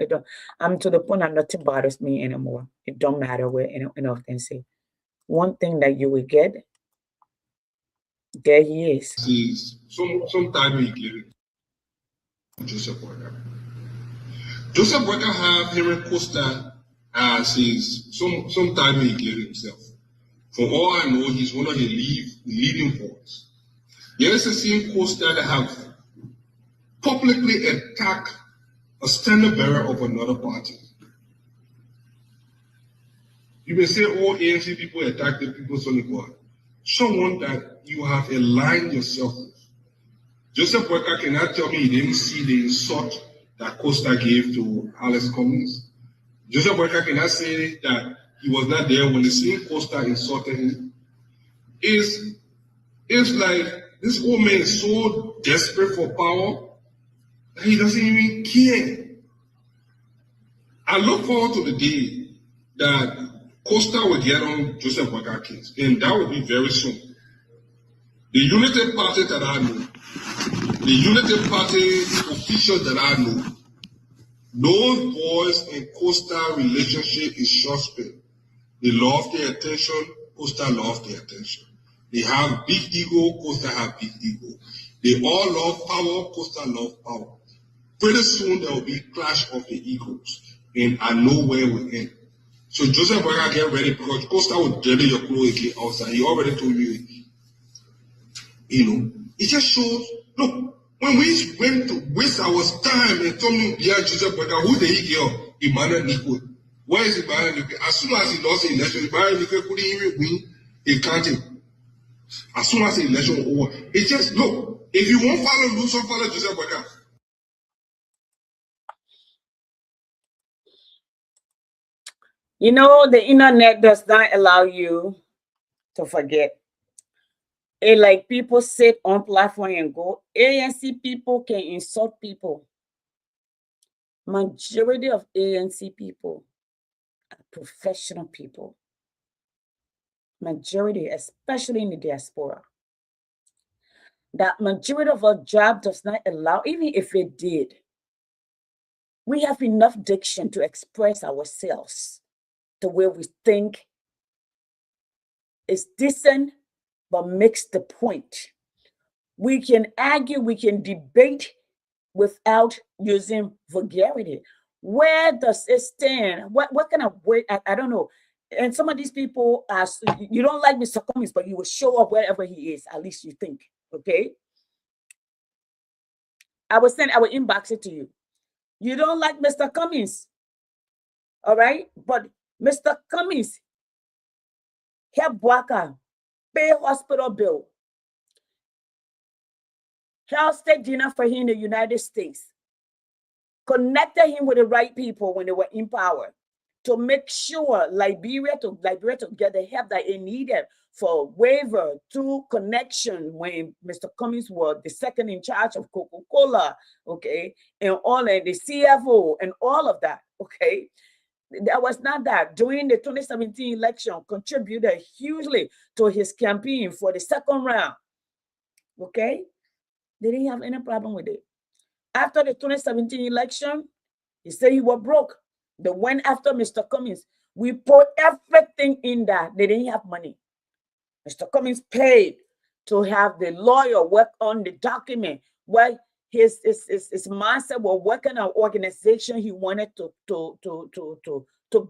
I'm to the point that nothing bothers me anymore. It don't matter what anything say. One thing that you will get, there he is. Sometime he gave it to Joseph Boyka. Joseph Boyka have Henry Costa as his, sometime he gave himself. For all I know, he's one of the leading voice. There is a same Costa that have publicly attacked a standard bearer of another party. You may say, oh, ANC people attack the people's only God. Someone that you have aligned yourself with. Joseph Boyka cannot tell me he didn't see the insult that Costa gave to Alex Cummings. Joseph Boyka cannot say that he was not there when the same Costa insulted him. It's like this old man is so desperate for power that he doesn't even care. I look forward to the day that Costa will get on Joseph Boyka case, and that will be very soon. The Unity Party that I know, the Unity Party officials that I know, those boys in Costa relationship is suspect. They love their attention, Costa love their attention. They have big ego, Costa have big ego. They all love power, Costa love power. Pretty soon there will be clash of the egos, and I know where we end. So Joseph Boyka, get ready because Costa will dirty your clothes again outside. He already told you, it just shows. Look, when we went to waste our time and told me behind Joseph Boyka, who did he get? Emmanuel Nico. Where is Emmanuel Nico? As soon as he lost the election, Emmanuel Nico couldn't even win a county. As soon as the election was over, it just look. If you won't follow Luso, follow Joseph Boyka. You know, the internet does not allow you to forget. It like people sit on platform and go, ANC people can insult people. Majority of ANC people are professional people. Majority, especially in the diaspora. That majority of our job does not allow, even if it did, we have enough diction to express ourselves the way we think is decent, but makes the point. We can argue, we can debate without using vulgarity. Where does it stand? What kind of word? I don't know. And some of these people ask, you don't like Mr. Cummings, but you will show up wherever he is, at least you think. Okay. I will inbox it to you. You don't like Mr. Cummings. All right. But Mr. Cummings help Bwaka pay hospital bill, health state dinner for him in the United States, connected him with the right people when they were in power to make sure Liberia to get the help that it needed for waiver to connection when Mr. Cummings was the second in charge of Coca-Cola, okay, and all and the CFO and all of that, okay. That was not that. During the 2017 election, contributed hugely to his campaign for the second round. Okay? They didn't have any problem with it. After the 2017 election, he said he was broke. They went after Mr. Cummings. We put everything in that. They didn't have money. Mr. Cummings paid to have the lawyer work on the document. Well, his mindset was working an organization he wanted to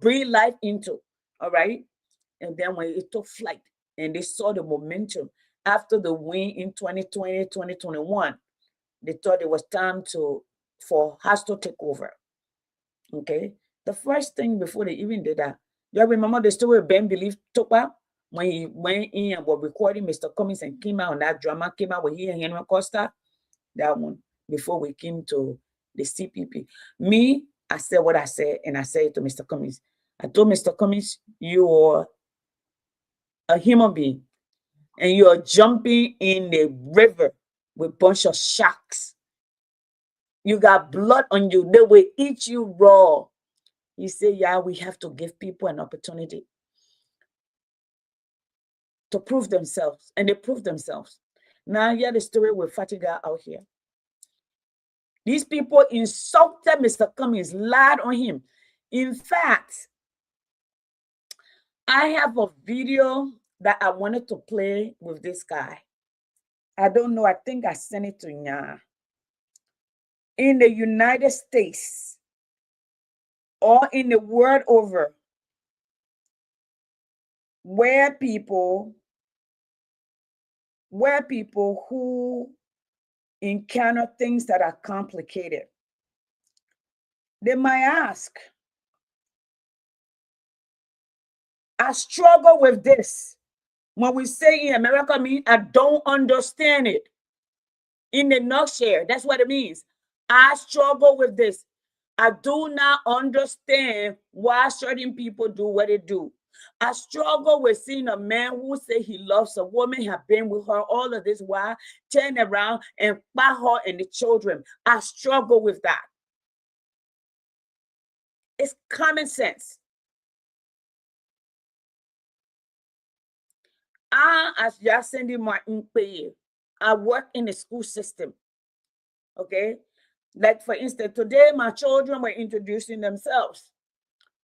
breathe life into. All right. And then when it took flight and they saw the momentum after the win in 2020, 2021, they thought it was time for Hass to take over. Okay. The first thing before they even did that, you remember the story of Ben Believe Topa? When he went in and was recording Mr. Cummings and came out, and that drama came out with he and Henry Costa, that one, before we came to the CPP. Me, I said what I said, and I said it to Mr. Cummings. I told Mr. Cummings, you are a human being, and you are jumping in the river with a bunch of sharks. You got blood on you. They will eat you raw. He said, yeah, we have to give people an opportunity to prove themselves, and they prove themselves. Now, hear the story with Fatiga out here. These people insulted Mr. Cummings, lied on him. In fact, I have a video that I wanted to play with this guy. I don't know. I think I sent it to Nya. In the United States or in the world over, where people who encounter things that are complicated, they might ask, I struggle with this. When we say in America, mean I don't understand it. In the nutshell, that's what it means. I struggle with this. I do not understand why certain people do what they do. I struggle with seeing a man who say he loves a woman, have been with her all of this while, turn around and buy her and the children. I struggle with that. It's common sense. as Yacindy Martin Peye, I work in the school system. Okay. Like for instance, today my children were introducing themselves.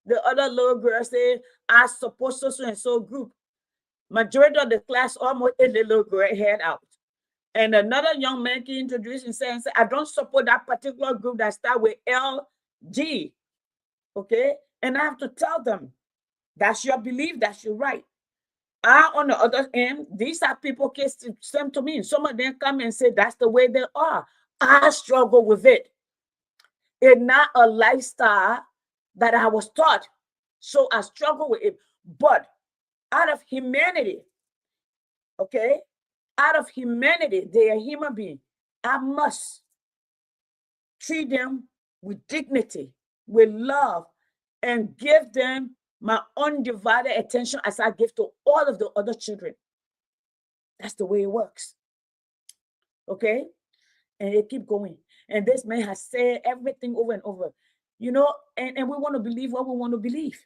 The other little girl said, I support so and so group. Majority of the class almost ate the little girl head out. And another young man can introduce himself and say, I don't support that particular group that start with LG. Okay. And I have to tell them, that's your belief, that's your right. On the other end, these are people who come to me. Some of them come and say that's the way they are. I struggle with it. It's not a lifestyle that I was taught. So I struggle with it. But out of humanity, okay, out of humanity, they are human beings. I must treat them with dignity, with love, and give them my undivided attention as I give to all of the other children. That's the way it works. Okay? And they keep going. And this man has said everything over and over. You know, and we want to believe what we want to believe,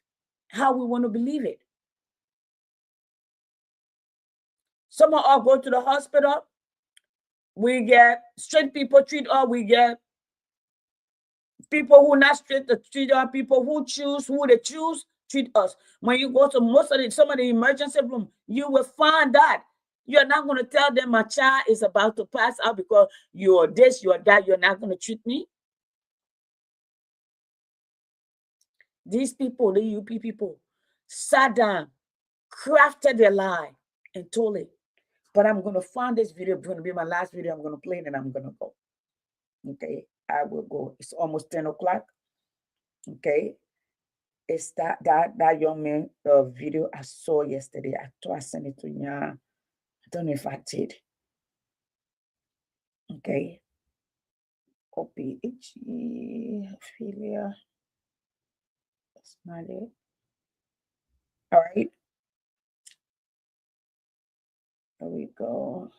how we want to believe it. Some of us go to the hospital. We get straight people treat us. We get people who not straight to treat us. People who choose who they choose treat us. When you go to some of the emergency room, you will find that you're not going to tell them my child is about to pass out because you're this, you're that. You're not going to treat me. These people, the UP people, sat down, crafted their lie, and told it. But I'm going to find this video. It's going to be my last video. I'm going to play it and I'm going to go. Okay, I will go. It's almost 10 o'clock. Okay. It's that young man video I saw yesterday. I thought I sent it to you. I don't know if I did. Okay. Copy Ophelia. That's not it. All right. There we go.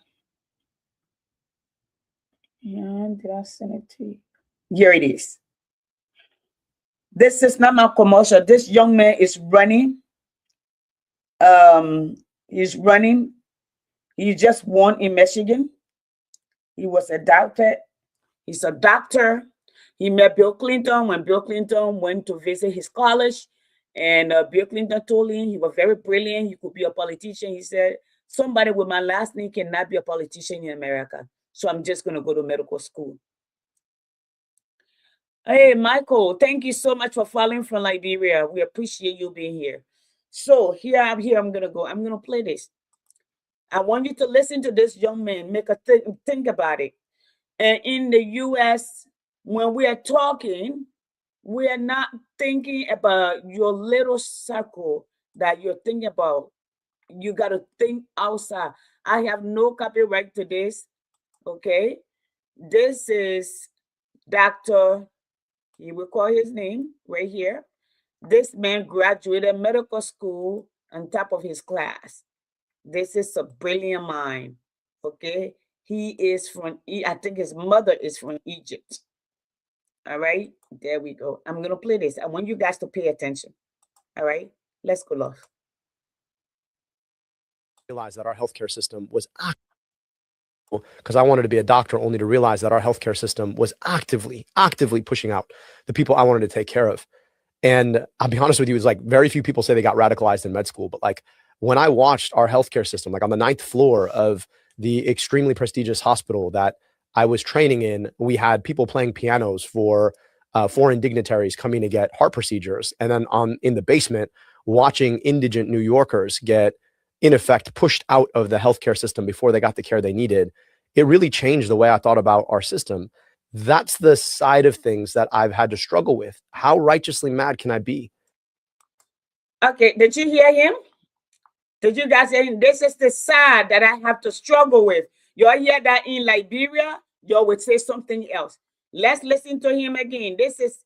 And did I send it to you? Here it is. This is not my commercial. This young man is running. He's running. He just won in Michigan. He was adopted. He's a doctor. He met Bill Clinton when Bill Clinton went to visit his college. And Bill Clinton told him he was very brilliant. He could be a politician. He said, somebody with my last name cannot be a politician in America. So I'm just going to go to medical school. Hey, Michael, thank you so much for following from Liberia. We appreciate you being here. So here I'm going to go. I'm going to play this. I want you to listen to this young man, make a think about it. And in the U.S., when we are talking, we are not thinking about your little circle that you're thinking about. You got to think outside. I have no copyright to this. Okay. This is Dr. You will call his name right here. This man graduated medical school on top of his class. This is a brilliant mind. Okay. He is from, I think his mother is from Egypt. All right. There we go. I'm going to play this. I want you guys to pay attention. All right. Let's go off. Realize that our healthcare system was because I wanted to be a doctor, only to realize that our healthcare system was actively pushing out the people I wanted to take care of. And I'll be honest with you, it's like very few people say they got radicalized in med school, but like when I watched our healthcare system, like on the 9th floor of the extremely prestigious hospital that I was training in, we had people playing pianos for foreign dignitaries coming to get heart procedures. And then in the basement, watching indigent New Yorkers get, in effect, pushed out of the healthcare system before they got the care they needed. It really changed the way I thought about our system. That's the side of things that I've had to struggle with. How righteously mad can I be? Okay, did you hear him? Did you guys hear him? This is the side that I have to struggle with. You hear that in Liberia, you would say something else. Let's listen to him again. This is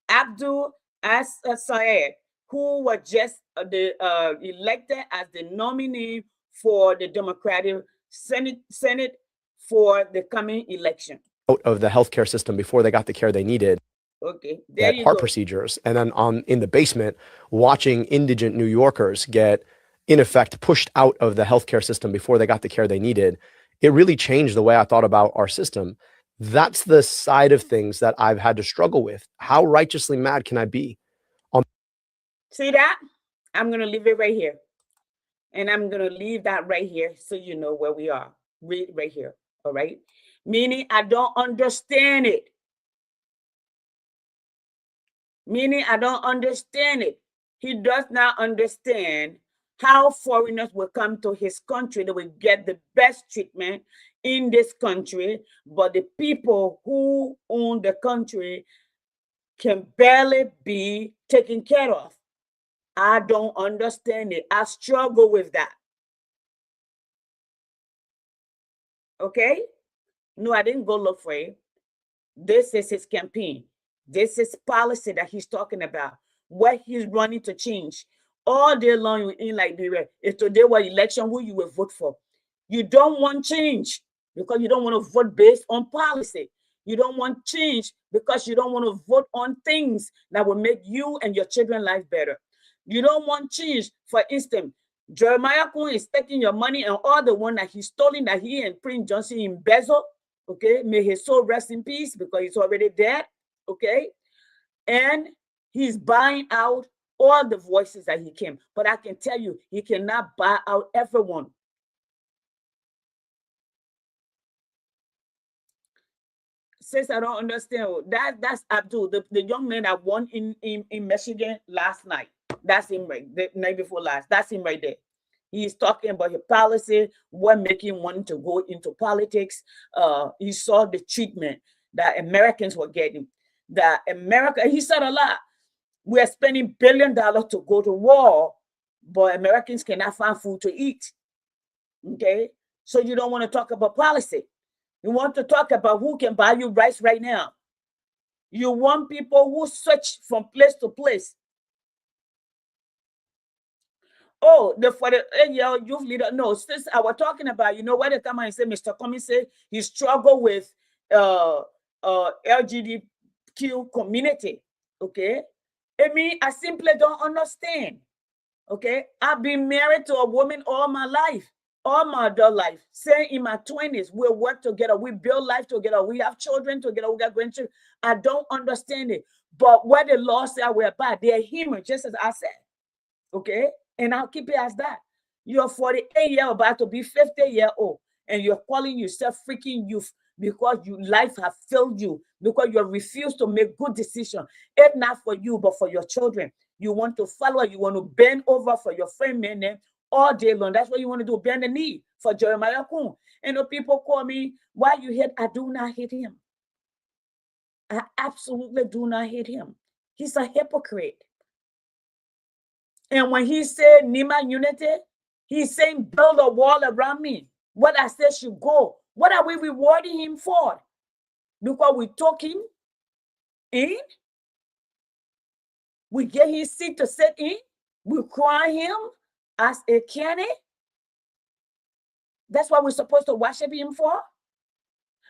Abdul As-Sayed, who was just elected as the nominee for the Democratic Senate for the coming election. Out of the healthcare system before they got the care they needed. Okay, there you heart go. Procedures. And then in the basement, watching indigent New Yorkers get, in effect, pushed out of the healthcare system before they got the care they needed, it really changed the way I thought about our system. That's the side of things that I've had to struggle with. How righteously mad can I be? See that? I'm going to leave it right here. And I'm going to leave that right here so you know where we are. Read right here. All right? Meaning I don't understand it. Meaning I don't understand it. He does not understand how foreigners will come to his country. They will get the best treatment in this country, but the people who own the country can barely be taken care of. I don't understand it. I struggle with that. Okay? No, I didn't go look for it. This is his campaign. This is policy that he's talking about. What he's running to change. All day long in Liberia, if today was election, who you will vote for. You don't want change because you don't want to vote based on policy. You don't want change because you don't want to vote on things that will make you and your children's life better. You don't want change. For instance, Jeremiah Kun is taking your money and all the one that he's stolen that he and Prince Johnson embezzled. Okay, may his soul rest in peace because he's already dead. Okay, and he's buying out all the voices that he came. But I can tell you, he cannot buy out everyone. Since I don't understand that's Abdul, the young man that won in Michigan last night. That's him right the night before last. That's him right there. He's talking about his policy, what making him want to go into politics. He saw the treatment that Americans were getting. That America, he said a lot. We are spending $1 billion to go to war, but Americans cannot find food to eat. Okay, so you don't want to talk about policy. You want to talk about who can buy you rice right now. You want people who switch from place to place. Oh, for the 8-year-old youth leader. No, since I was talking about, you know, when they come and say, Mr. Cummings said he struggled with LGBTQ community. Okay. I mean, I simply don't understand. Okay. I've been married to a woman all my life. All my adult life, say in my 20s, we work together, we build life together, we have children together, we got grandchildren. I don't understand it. But what the law said we're bad, they're human, just as I said. Okay? And I'll keep it as that. You're 48-year-old, about to be 50-year-old, and you're calling yourself freaking youth because life has failed you, because you refuse to make good decisions. If not for you, but for your children. You want to follow, you want to bend over for your friend man all day long. That's what you want to do, bend the knee for Jeremiah Kun. And the people call me, why you hate? I do not hate him. I absolutely do not hate him. He's a hypocrite. And when he said Nima unity, he's saying build a wall around me. What I said should go. What are we rewarding him for? Because we took him in. We get his seat to sit in. We crown him as a candidate. That's what we're supposed to worship him for.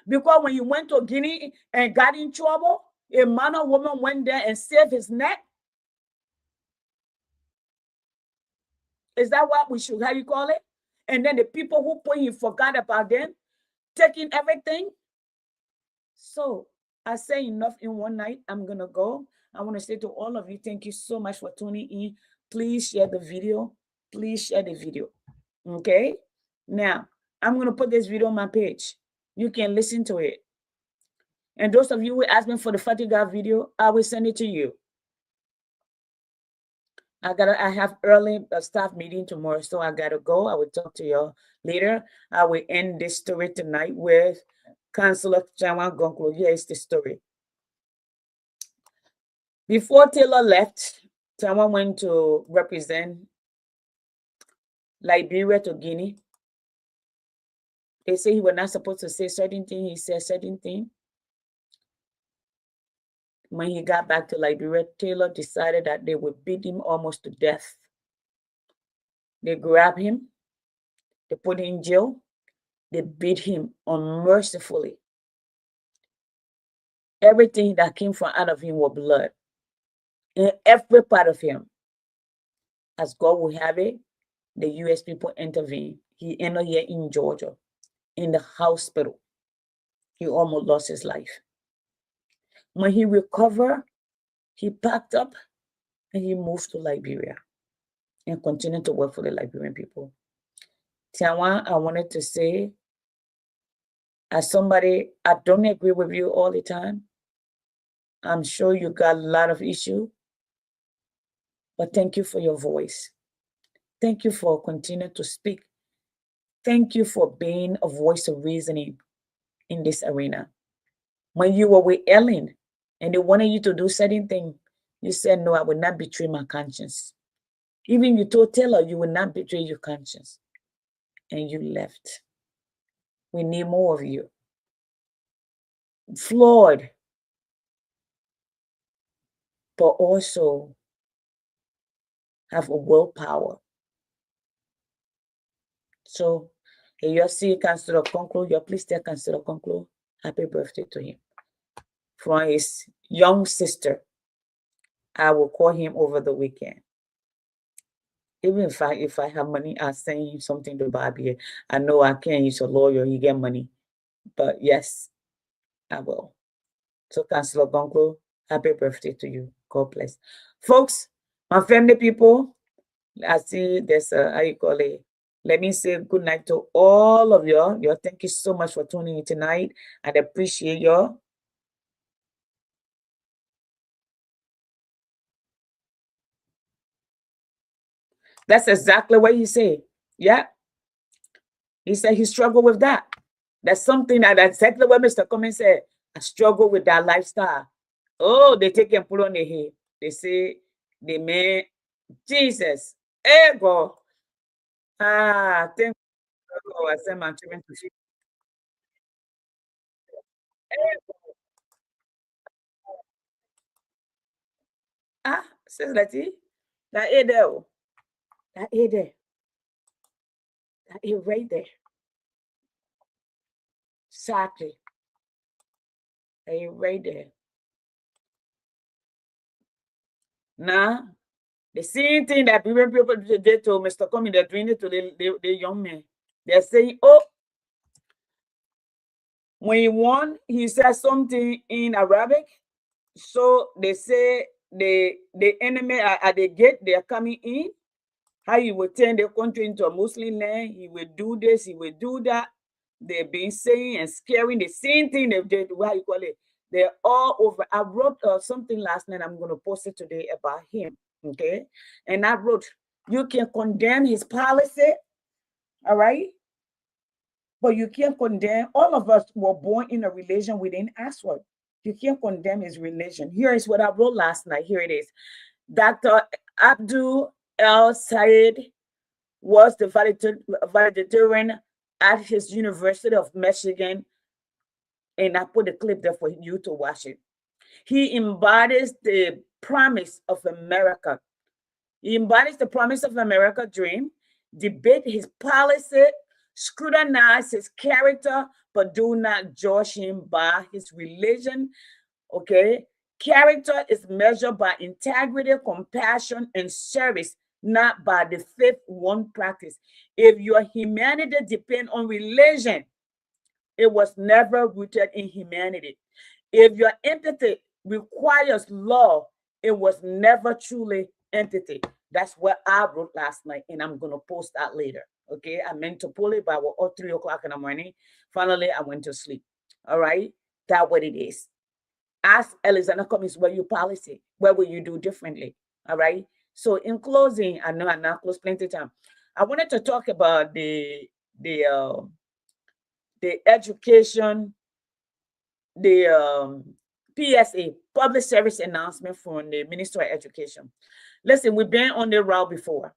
Because when he went to Guinea and got in trouble, a man or woman went there and saved his neck. Is that what we should, how you call it? And then the people who put him forgot about them, taking everything. So I say enough in one night. I'm going to go. I want to say to all of you, thank you so much for tuning in. Please share the video. Please share the video. Okay? Now, I'm going to put this video on my page. You can listen to it. And those of you who asked me for the Fatiga video, I will send it to you. I have early staff meeting tomorrow, so I gotta go. I will talk to you later. I will end this story tonight with Councillor Jawan Gonklo. Here is the story. Before Taylor left, Jawan went to represent Liberia to Guinea. They say he was not supposed to say certain things. He said certain things. When he got back to Liberia, Taylor decided that they would beat him almost to death. They grabbed him, they put him in jail, they beat him unmercifully. Everything that came from out of him was blood. In every part of him. As God will have it, the U.S. people intervened. He ended here in Georgia, in the hospital. He almost lost his life. When he recovered, he packed up and he moved to Liberia and continued to work for the Liberian people. Tiawan, I wanted to say, as somebody, I don't agree with you all the time. I'm sure you got a lot of issues, but thank you for your voice. Thank you for continuing to speak. Thank you for being a voice of reasoning in this arena. When you were with Ellen and they wanted you to do certain things, you said, no, I will not betray my conscience. Even you told Taylor you will not betray your conscience. And you left. We need more of you. Flawed, but also have a willpower. So, you see Councillor Conclu, you please tell Councillor Conclu happy birthday to him. From his young sister, I will call him over the weekend. Even if I have money, I'll send him something to Bobby. I know I can't, he's a lawyer, he get money. But yes, I will. So Councillor Conclu, happy birthday to you. God bless. Folks, my family people, I see there's a, how you call it? Let me say good night to all of y'all. Thank you so much for tuning in tonight. I appreciate y'all. That's exactly what he said. Yeah. He said he struggled with that. That's something that's exactly what Mr. Cummings said. I struggle with that lifestyle. Oh, they take and put on the head. They say the man, Jesus, ego. Thank you. I send my children to sleep. Says Letty, that is there. That is there. That is right there. Exactly. That is right there. Now, the same thing that people did to Mr. Cummings, they're doing it to the young men. They're saying, oh, when he won, he said something in Arabic. So they say the enemy are at the gate, they are coming in. How he will turn the country into a Muslim land, he will do this, he will do that. They've been saying and scaring the same thing they did, how you call it. They're all over. I wrote something last night, I'm going to post it today about him, okay? And I wrote, you can condemn his policy, all right? But you can't condemn, all of us were born in a religion we didn't ask for. You can't condemn his religion. Here is what I wrote last night. Here it is. Dr. Abdul El-Sayed was the valedictorian at his University of Michigan. And I put a clip there for you to watch it. He embodies the promise of America. He embodies the promise of America dream, debate his policy, scrutinize his character, but do not judge him by his religion, okay? Character is measured by integrity, compassion, and service, not by the faith one practice. If your humanity depends on religion, it was never rooted in humanity. If your empathy requires law, it was never truly empathy. That's what I wrote last night, and I'm going to post that later. Okay, I meant to pull it by 3 o'clock in the morning. Finally, I went to sleep. All right, that's what it is. Ask Alexander Cummings, what your policy? What will you do differently? All right. So in closing, I know I'm not close plenty of time. I wanted to talk about the education, the PSA, public service announcement from the Ministry of Education. Listen, we've been on the route before.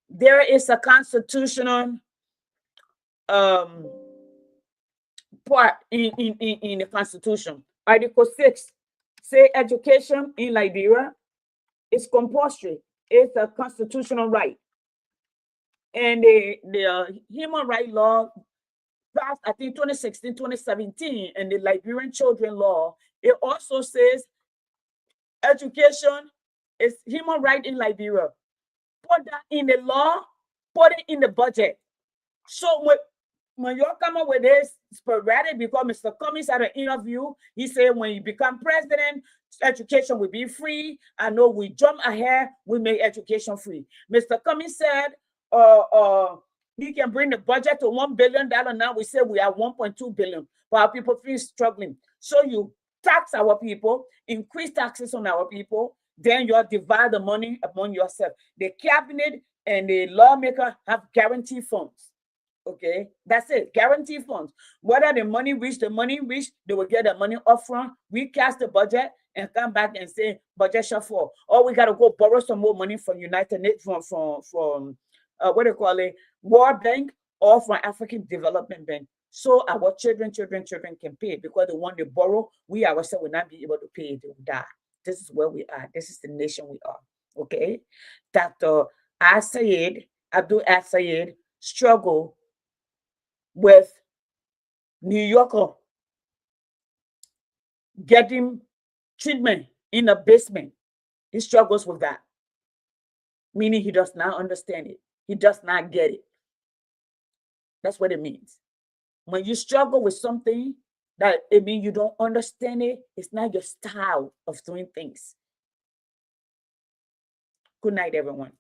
There is a constitutional part in the Constitution. Article 6 say education in Liberia is compulsory. It's a constitutional right. And the human rights law passed, I think, 2016, 2017, and the Liberian children law, it also says education is human right in Liberia. Put that in the law, put it in the budget. So when you come up with this sporadic, because Mr. Cummings had an interview, he said when you become president, education will be free. I know we jump ahead, we make education free. Mr. Cummings said he can bring the budget to $1 billion. Now we say we are 1.2 billion, but our people feel struggling. So you tax our people, increase taxes on our people, then you divide the money among yourself. The cabinet and the lawmaker have guarantee funds. Okay, that's it. Guarantee funds. Whether the money reach, they will get the money upfront, recast the budget, and come back and say budget shall fall. Or we gotta go borrow some more money from United Nations, from what do you call it, World Bank, or from African Development Bank. So our children can pay, because the one they borrow, we ourselves will not be able to pay. They will die. This is where we are. This is the nation we are. Okay, Dr. Abdul Assayed struggle with New Yorker getting treatment in a basement. He struggles with that, meaning he does not understand it. He does not get it. That's what it means. When you struggle with something, that it means you don't understand it. It's not your style of doing things. Good night, everyone.